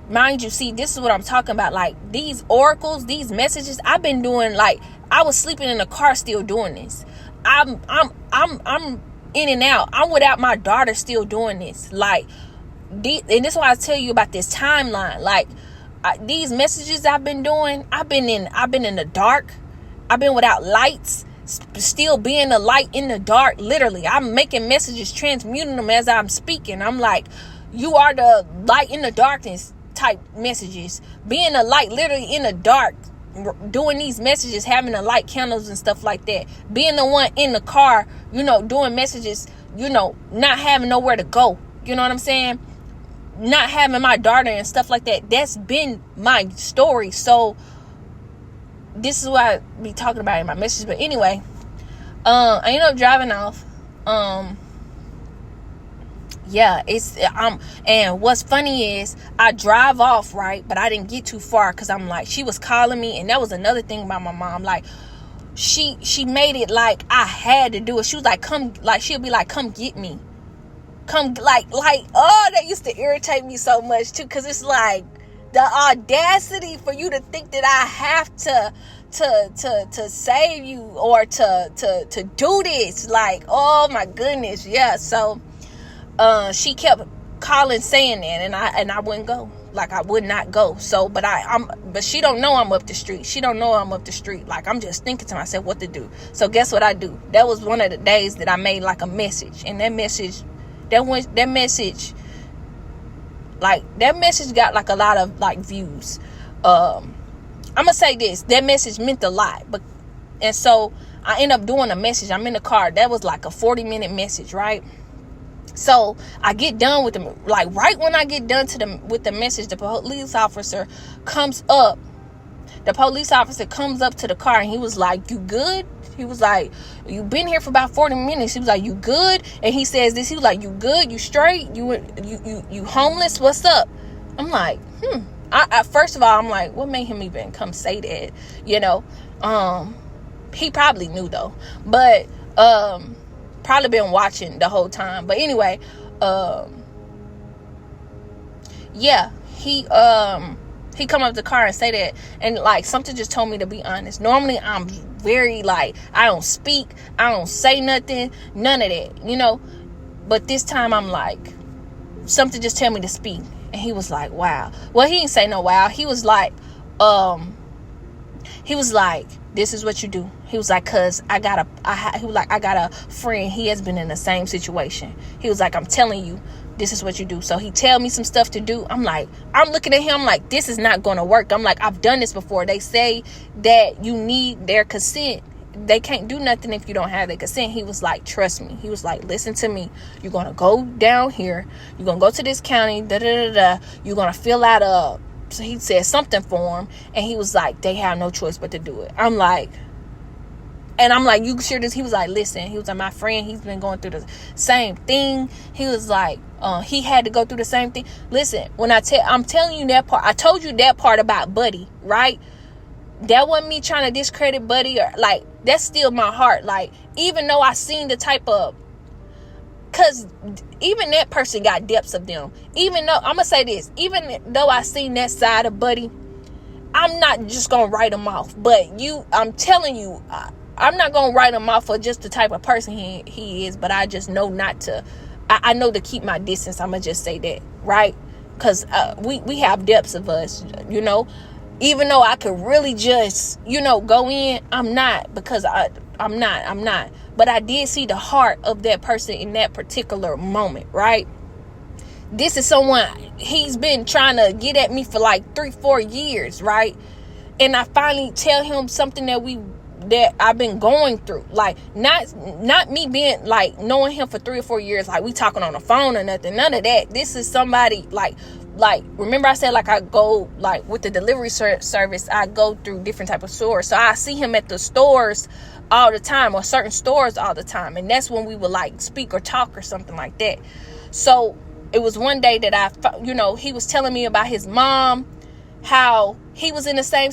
Mind you, see, this is what I'm talking about. These oracles, these messages, I've been doing, I was sleeping in the car still doing this. I'm in and out. I'm without my daughter still doing this. And this is why I tell you about this timeline. These messages I've been doing, I've been in the dark. I've been without lights, still being the light in the dark. Literally, I'm making messages, transmuting them as I'm speaking. I'm like, you are the light in the darkness type messages. Being a light literally in the dark doing these messages, having to light candles and stuff like that, being the one in the car, doing messages, not having nowhere to go, you know what I'm saying, not having my daughter and stuff like that. That's been my story. So this is what I be talking about in my message. But anyway, I ended up driving off. And what's funny is I drive off, right, but I didn't get too far because I'm like, she was calling me, and that was another thing about my mom. Like, she made it like I had to do it. She was like, she'll be like, come get me, come, like, oh, that used to irritate me so much too, because it's like the audacity for you to think that I have to save you or to do this. Like, oh my goodness, yeah. So she kept calling, saying that, and I wouldn't go. Like, I would not go. So, but she don't know I'm up the street. She don't know I'm up the street. Like, I'm just thinking to myself what to do. So guess what I do? That was one of the days that I made like a message, and that message got like a lot of like views. I'm gonna say this, that message meant a lot, and so I end up doing a message. I'm in the car. That was like a 40-minute message, right? So I get done with them. Like, right when I get done with the message, the police officer comes up. The police officer comes up to the car, and he was like, "You good?" He was like, "You've been here for about 40 minutes." He was like, "You good?" And he says this. He was like, "You good? You straight? You homeless? What's up?" I'm like, I first of all, I'm like, what made him even come say that? He probably knew though, but probably been watching the whole time. But anyway, he come up the car and say that, and like something just told me to be honest. Normally I'm very like, I don't speak, I don't say nothing, none of that, but this time I'm like, something just tell me to speak. And he was like, wow. Well, he didn't say no wow. He was like, this is what you do. He was like, cause I got a friend. He has been in the same situation. He was like, I'm telling you, this is what you do. So he tell me some stuff to do. I'm looking at him like, this is not going to work. I'm like, I've done this before. They say that you need their consent. They can't do nothing if you don't have their consent. He was like, trust me. He was like, listen to me. You're going to go down here. You're going to go to this county. You're going to fill out so he said something for him. And he was like, they have no choice but to do it. I'm like, you sure this? He was like, listen. He was like, my friend, he's been going through the same thing. He was like, he had to go through the same thing. Listen, when I'm telling you that part, I told you that part about Buddy, right? That wasn't me trying to discredit Buddy, or like, that's still my heart. Like, even though I seen the type of, cause even that person got depths of them. Even though, I'm gonna say this, even though I seen that side of Buddy, I'm not just gonna write him off. But I'm telling you, I'm not gonna write him off for just the type of person he is. But I just know not to. I know to keep my distance. I'm gonna just say that, right? Cause we have depths of us, Even though I could really just, go in, I'm not, because I'm not. But I did see the heart of that person in that particular moment, right? This is someone, he's been trying to get at me for like 3-4 years, right? And I finally tell him something that I've been going through. Like, not me being like knowing him for 3 or 4 years, like we talking on the phone or nothing, none of that. This is somebody like remember I said, like, I go like with the delivery service, I go through different type of stores, so I see him at the stores all the time, or certain stores all the time, and that's when we would like speak or talk or something like that. So it was one day that he was telling me about his mom, how he was in the same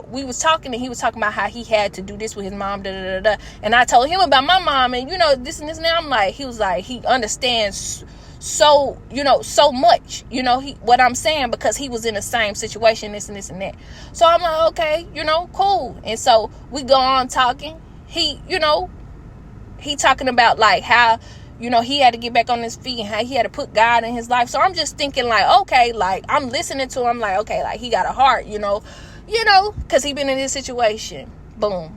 we was talking, and he was talking about how he had to do this with his mom, and I told him about my mom, and this and this, and that. I'm like, he was like, he understands so much, what I'm saying, because he was in the same situation, this and this and that. So I'm like, okay, cool. And so we go on talking. He talking about like how he had to get back on his feet and how he had to put God in his life. So I'm just thinking like, okay, like I'm listening to him, I'm like, okay, like he got a heart, because he been in this situation. Boom.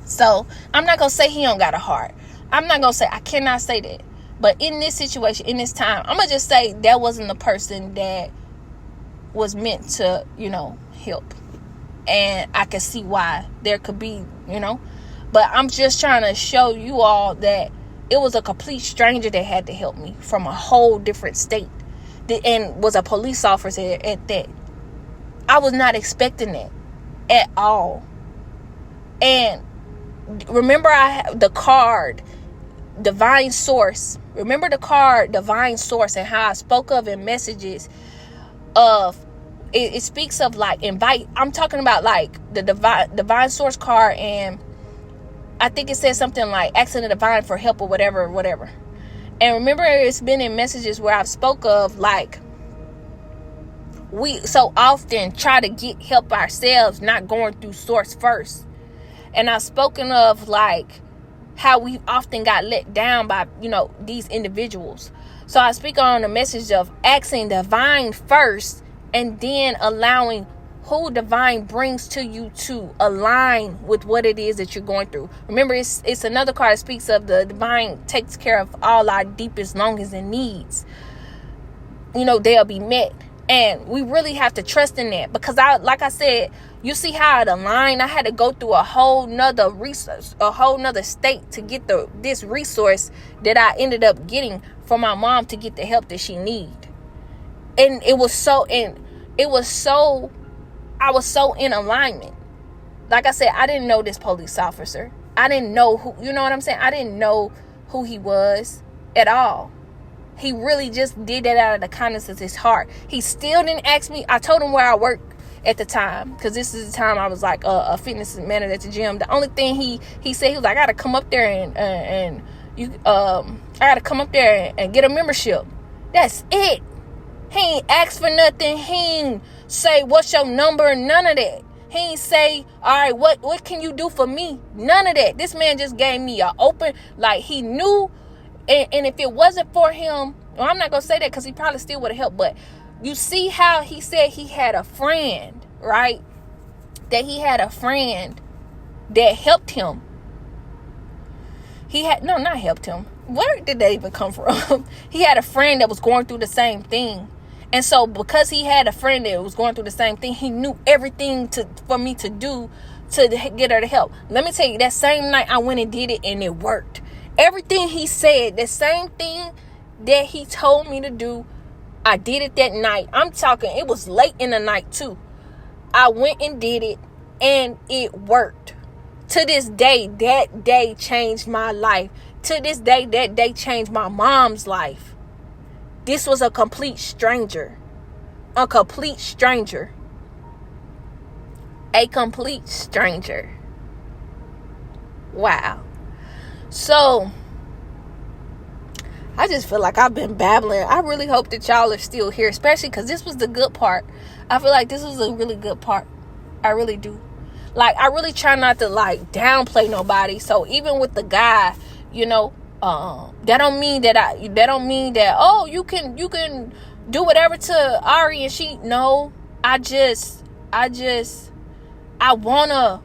So I'm not gonna say he don't got a heart. I cannot say that. But in this situation, in this time, I'm going to just say that wasn't the person that was meant to, help. And I can see why there could be, but I'm just trying to show you all that it was a complete stranger that had to help me from a whole different state, and was a police officer at that. I was not expecting that at all. And remember, I have the card, Divine Source. Remember the card, Divine Source, and how I spoke of in messages of it speaks of like invite. I'm talking about like the divine Source card, and I think it says something like asking the divine for help or whatever. And remember, it's been in messages where I've spoke of like we so often try to get help ourselves, not going through Source first. And I've spoken of like how we often got let down by, these individuals. So I speak on the message of asking divine first, and then allowing who divine brings to you to align with what it is that you're going through. Remember, it's another card that speaks of the divine takes care of all our deepest, longest, and needs. They'll be met. And we really have to trust in that, because like I said, you see how it aligned. I had to go through a whole nother resource, a whole nother state to get this resource that I ended up getting from my mom to get the help that she needed. And I was so in alignment. Like I said, I didn't know this police officer. I didn't know who, you know what I'm saying? I didn't know who he was at all. He really just did that out of the kindness of his heart. He still didn't ask me. I told him where I worked at the time, because this is the time I was like a fitness manager at the gym. The only thing he said, he was like, I gotta come up there and I gotta come up there and get a membership. That's it. He ain't ask for nothing. He ain't say, what's your number? None of that. He ain't say, all right, what can you do for me? None of that. This man just gave me an open, like he knew. And if it wasn't for him, well, I'm not going to say that because he probably still would have helped. But you see how he said he had a friend, right? That he had a friend that helped him. Not helped him. Where did that even come from? He had a friend that was going through the same thing. And so because he had a friend that was going through the same thing, he knew everything for me to do to get her to help. Let me tell you, that same night I went and did it, and it worked. Everything he said, the same thing that he told me to do, I did it that night. I'm talking, it was late in the night too. I went and did it, and it worked. To this day, that day changed my life. To this day, that day changed my mom's life. This was a complete stranger. A complete stranger. A complete stranger. Wow. So, I just feel like I've been babbling. I really hope that y'all are still here, especially because this was the good part. I feel like this was a really good part. I really do. Like, I really try not to, like, downplay nobody. So, even with the guy, that don't mean that, oh, you can do whatever to Ari and she, no. I want to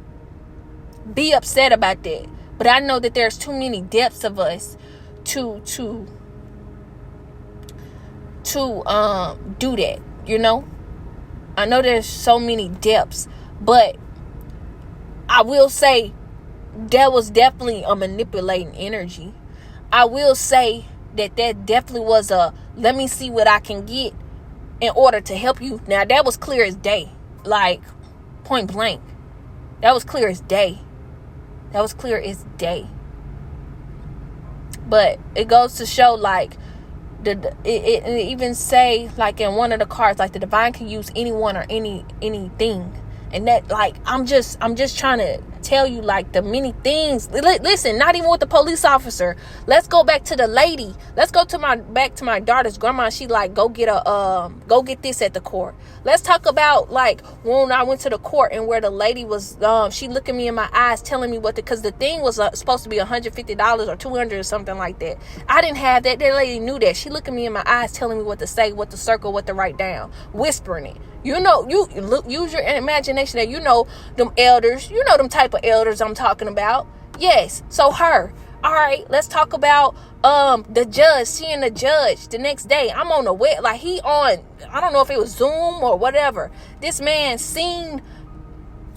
be upset about that. But I know that there's too many depths of us to do that, I know there's so many depths, but I will say that was definitely a manipulating energy. I will say that definitely was a let me see what I can get in order to help you. Now that was clear as day, like point blank. That was clear as day. That was clear as day. But it goes to show, like, it even say, like, in one of the cards, like, the divine can use anyone or anything. And that, like, I'm just trying to tell you, like, the many things. Listen, not even with the police officer. Let's go back to the lady. Let's go back to my daughter's grandma. She like, go get this at the court. Let's talk about, like, when I went to the court and where the lady was, she looking me in my eyes, telling me because the thing was supposed to be $150 or $200 or something like that. I didn't have that. That lady knew that. She looking me in my eyes, telling me what to say, what to circle, what to write down, whispering it. You use your imagination. That them elders. Them type of elders I'm talking about. Yes. So her All right, let's talk about the judge, seeing the judge the next day. I'm on the web, like he on, I don't know if it was Zoom or whatever. This man seen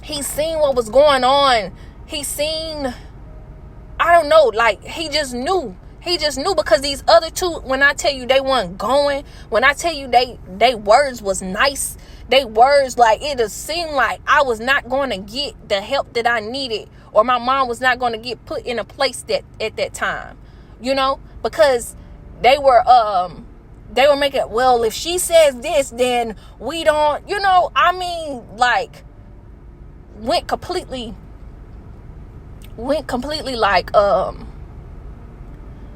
what was going on. He seen, I don't know, like he just knew because these other two, when I tell you they weren't going, when I tell you they words was nice, they words, like it just seemed like I was not going to get the help that I needed, or my mom was not going to get put in a place that at that time, because they were making, well, if she says this, then we don't, like went completely like,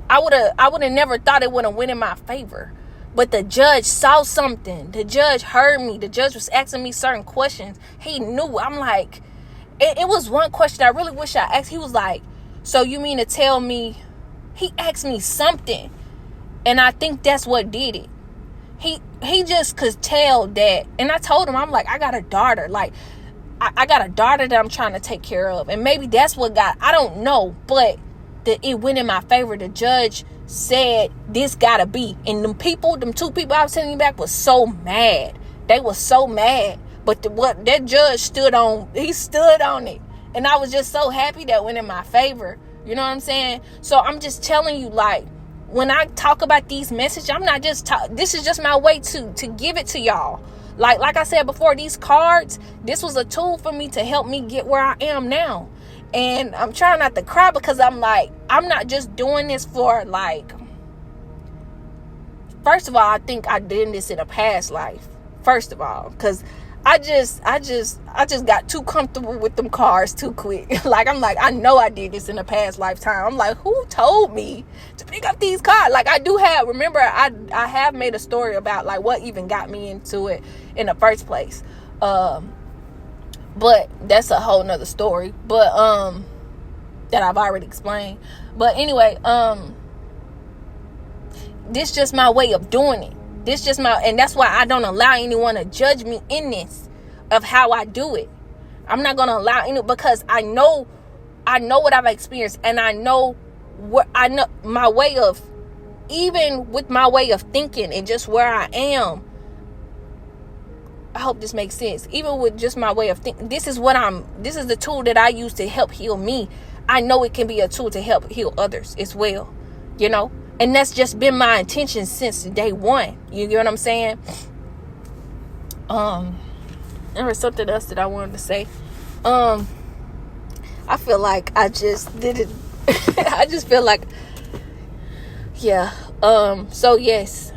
I would have never thought it would have went in my favor. But the judge saw something. The judge heard me. The judge was asking me certain questions. He knew. I'm like, it was one question I really wish I asked. He was like, so you mean to tell me, he asked me something. And I think that's what did it. He just could tell that. And I told him, I'm like, I got a daughter. Like, I got a daughter that I'm trying to take care of. And maybe that's what I don't know. But it went in my favor. The judge said this gotta be, and them two people I was telling you back was so mad. They were so mad, but what that judge stood on it, and I was just so happy that went in my favor. You know what I'm saying? So I'm just telling you, like, when I talk about these messages, I'm not just this is just my way to give it to y'all. Like I said before, these cards, this was a tool for me to help me get where I am now. And I'm trying not to cry because I'm like, I'm not just doing this for, like, first of all, I think I did this in a past life. First of all, because I just got too comfortable with them cards too quick. Like, I'm like, I know I did this in a past lifetime. I'm like, who told me to pick up these cards? Like, I do have, remember, I have made a story about, like, what even got me into it in the first place. But that's a whole nother story. But that I've already explained. But anyway, this just my way of doing it. And that's why I don't allow anyone to judge me in this of how I do it. I'm not gonna allow because I know what I've experienced, and I know my way of, even with my way of thinking and just where I am. I hope this makes sense. Even with just my way of thinking, this is the tool that I use to help heal me. I know it can be a tool to help heal others as well, and that's just been my intention since day one. You get what I'm saying? There was something else that I wanted to say. I feel like I just did it. I just feel like, yeah. So yes,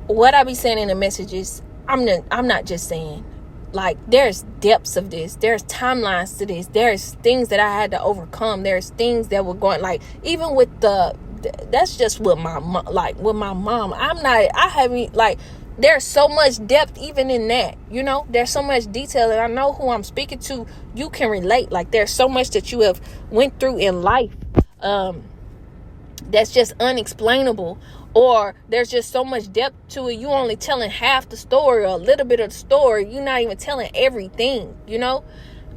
what I be saying in the messages, I'm not just saying, like, there's depths of this, there's timelines to this, there's things that I had to overcome, there's things that were going, like, even with that's just with my mom, I haven't, like, there's so much depth even in that, there's so much detail, and I know who I'm speaking to, you can relate. Like, there's so much that you have went through in life, that's just unexplainable. Or there's just so much depth to it. You only telling half the story or a little bit of the story. You're not even telling everything,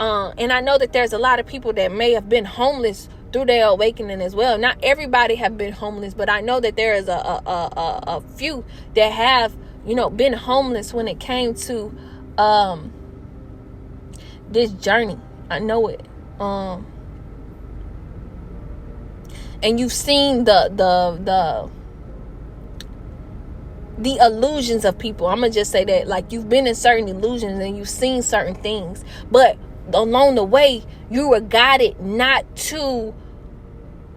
And I know that there's a lot of people that may have been homeless through their awakening as well. Not everybody have been homeless, but I know that there is a few that have, been homeless when it came to this journey. I know it. And you've seen the illusions of people. I'm gonna just say that, like, you've been in certain illusions and you've seen certain things, but along the way you were guided not to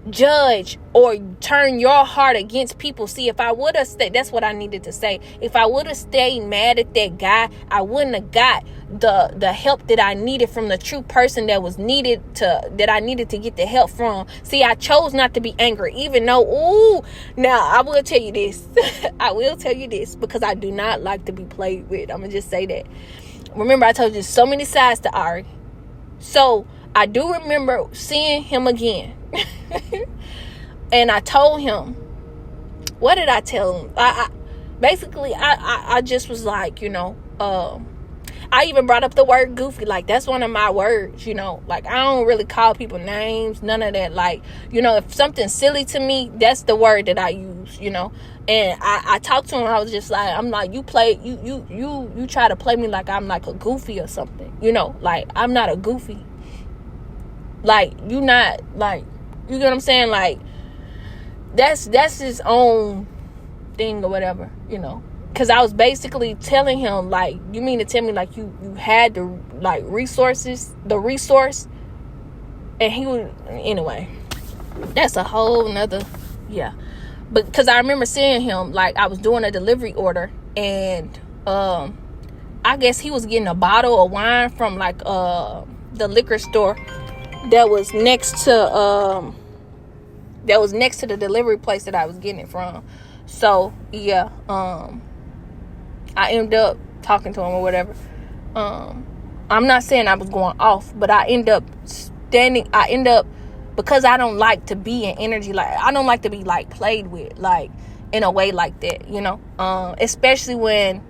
judge or turn your heart against people. See, if I would have stayed, that's what I needed to say, if I would have stayed mad at that guy, I wouldn't have got the help that I needed from the true person that I needed to get the help from. See, I chose not to be angry, even though, now I will tell you this. I will tell you this because I do not like to be played with. I'm gonna just say that. Remember, I told you so many sides to Ari. So I do remember seeing him again. And I told him, what did I tell him? I basically just was like, I even brought up the word goofy. Like, that's one of my words, you know. Like, I don't really call people names, none of that. Like, you know, if something's silly to me, that's the word that I use, you know. And I talked to him. I was just like, I'm like, you try to play me like I'm like a goofy or something, you know. Like, I'm not a goofy. Like, you not, like, you get what I'm saying? Like, that's his own thing or whatever, you know. Because I was basically telling him, like, you mean to tell me, like, you had the, like, the resource, and he would, anyway, that's a whole nother, yeah. But, because I remember seeing him, like, I was doing a delivery order, and, I guess he was getting a bottle of wine from, like, the liquor store that was next to the delivery place that I was getting it from. So, yeah, I ended up talking to him or whatever. I'm not saying I was going off, but I end up, because I don't like to be in energy, like, I don't like to be, like, played with, like, in a way like that, you know? Especially when,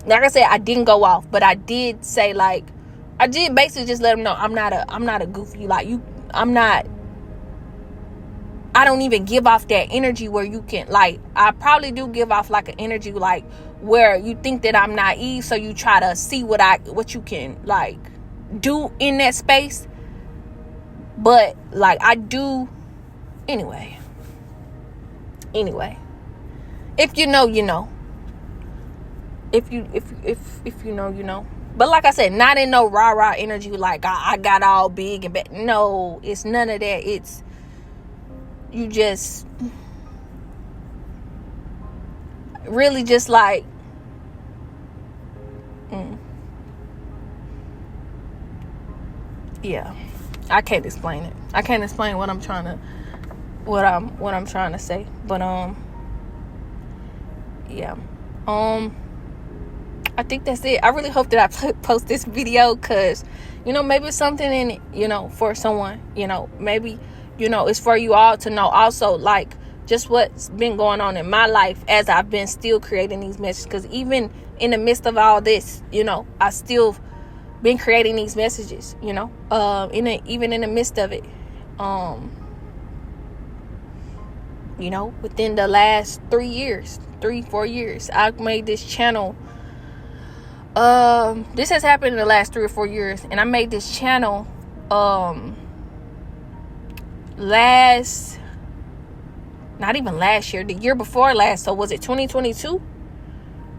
like I said, I didn't go off, but I did say, like, I did basically just let him know I'm not a goofy, like, I don't even give off that energy where you can, like, I probably do give off, like, an energy, like, where you think that I'm naive, so you try to see what you can, like, do in that space. But, like, I do, anyway, if you know, you know. If you know, you know. But like I said, not in no rah-rah energy, like, I got all big and bad. No, it's none of that. It's, you just really just like, yeah, I can't explain it. I can't explain what I'm trying to say. But yeah, I think that's it. I really hope that I post this video, because, you know, maybe it's something in it, you know, for someone, you know, maybe, you know, it's for you all to know also, like, just what's been going on in my life as I've been still creating these messages. Because even in the midst of all this, you know, I still been creating these messages, you know, even in the midst of it, you know, within the last 4 years, I've made this channel. This has happened in the last 3 or 4 years, and I made this channel, not even last year, the year before last. So was it 2022?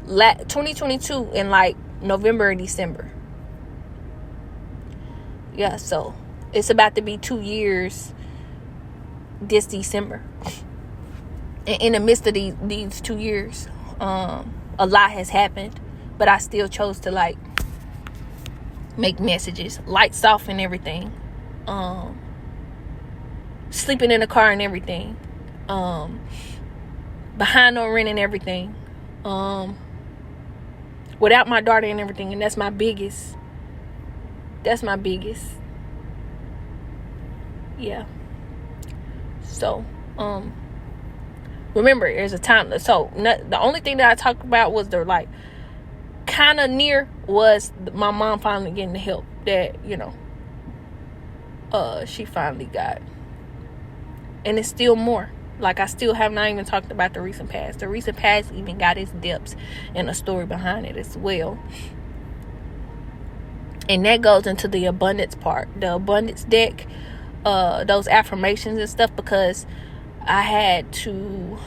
2022 in like November or December. Yeah, so it's about to be 2 years this December. And in the midst of these 2 years, a lot has happened, but I still chose to, like, make messages, lights off and everything, sleeping in the car and everything, behind on rent and everything, without my daughter and everything. And that's my biggest, yeah. So, remember, there's a time. So the only thing that I talked about was the, like, kind of near was my mom finally getting the help that, you know, she finally got. And it's still more. Like, I still have not even talked about the recent past. The recent past even got its depths and a story behind it as well. And that goes into the abundance part, the abundance deck, those affirmations and stuff, because I had to,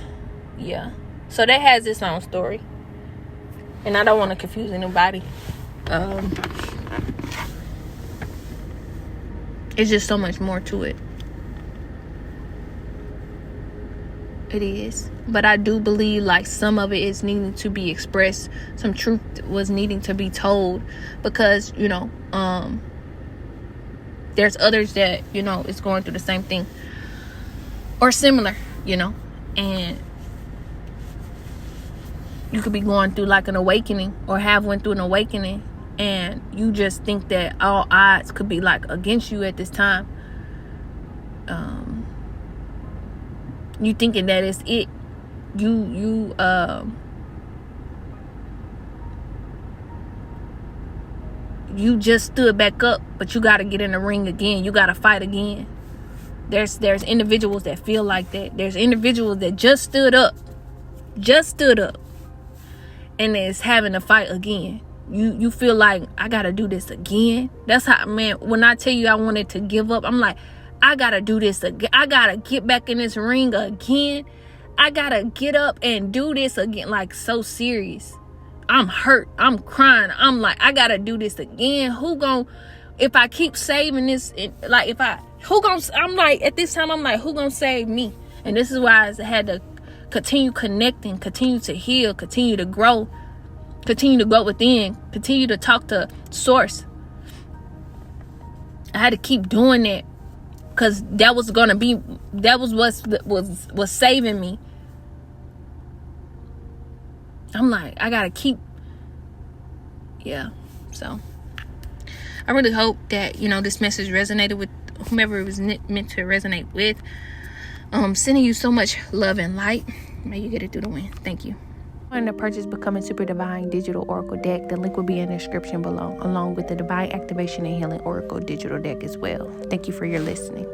yeah. So that has its own story. And I don't want to confuse anybody. It's just so much more to it. It is. But I do believe, like, some of it is needing to be expressed. Some truth was needing to be told. Because, you know, there's others that, you know, is going through the same thing. Or similar, you know. And you could be going through, like, an awakening. Or have went through an awakening. And you just think that all odds could be, like, against you at this time. You thinking that it's it. you just stood back up, but you got to get in the ring again. You got to fight again. There's individuals that feel like that. There's individuals that just stood up, and is having to fight again. You feel like, I got to do this again. That's how, man, when I tell you I wanted to give up, I'm like, I got to do this again. I got to get back in this ring again. I got to get up and do this again. Like, so serious. I'm hurt. I'm crying. I'm like, I got to do this again. If I keep saving this, like, I'm like, at this time, I'm like, who gonna save me? And this is why I had to continue connecting, continue to heal, continue to grow, continue to go within, continue to talk to source. I had to keep doing that, because that was what saving me. I'm like, I gotta keep, so I really hope that, this message resonated with whomever it was meant to resonate with. Sending you so much love and light. May you get it through the wind. Thank you. Want to purchase Becoming Super Divine Digital Oracle Deck? The link will be in the description below, along with the Divine Activation and Healing Oracle Digital Deck as well. Thank you for your listening.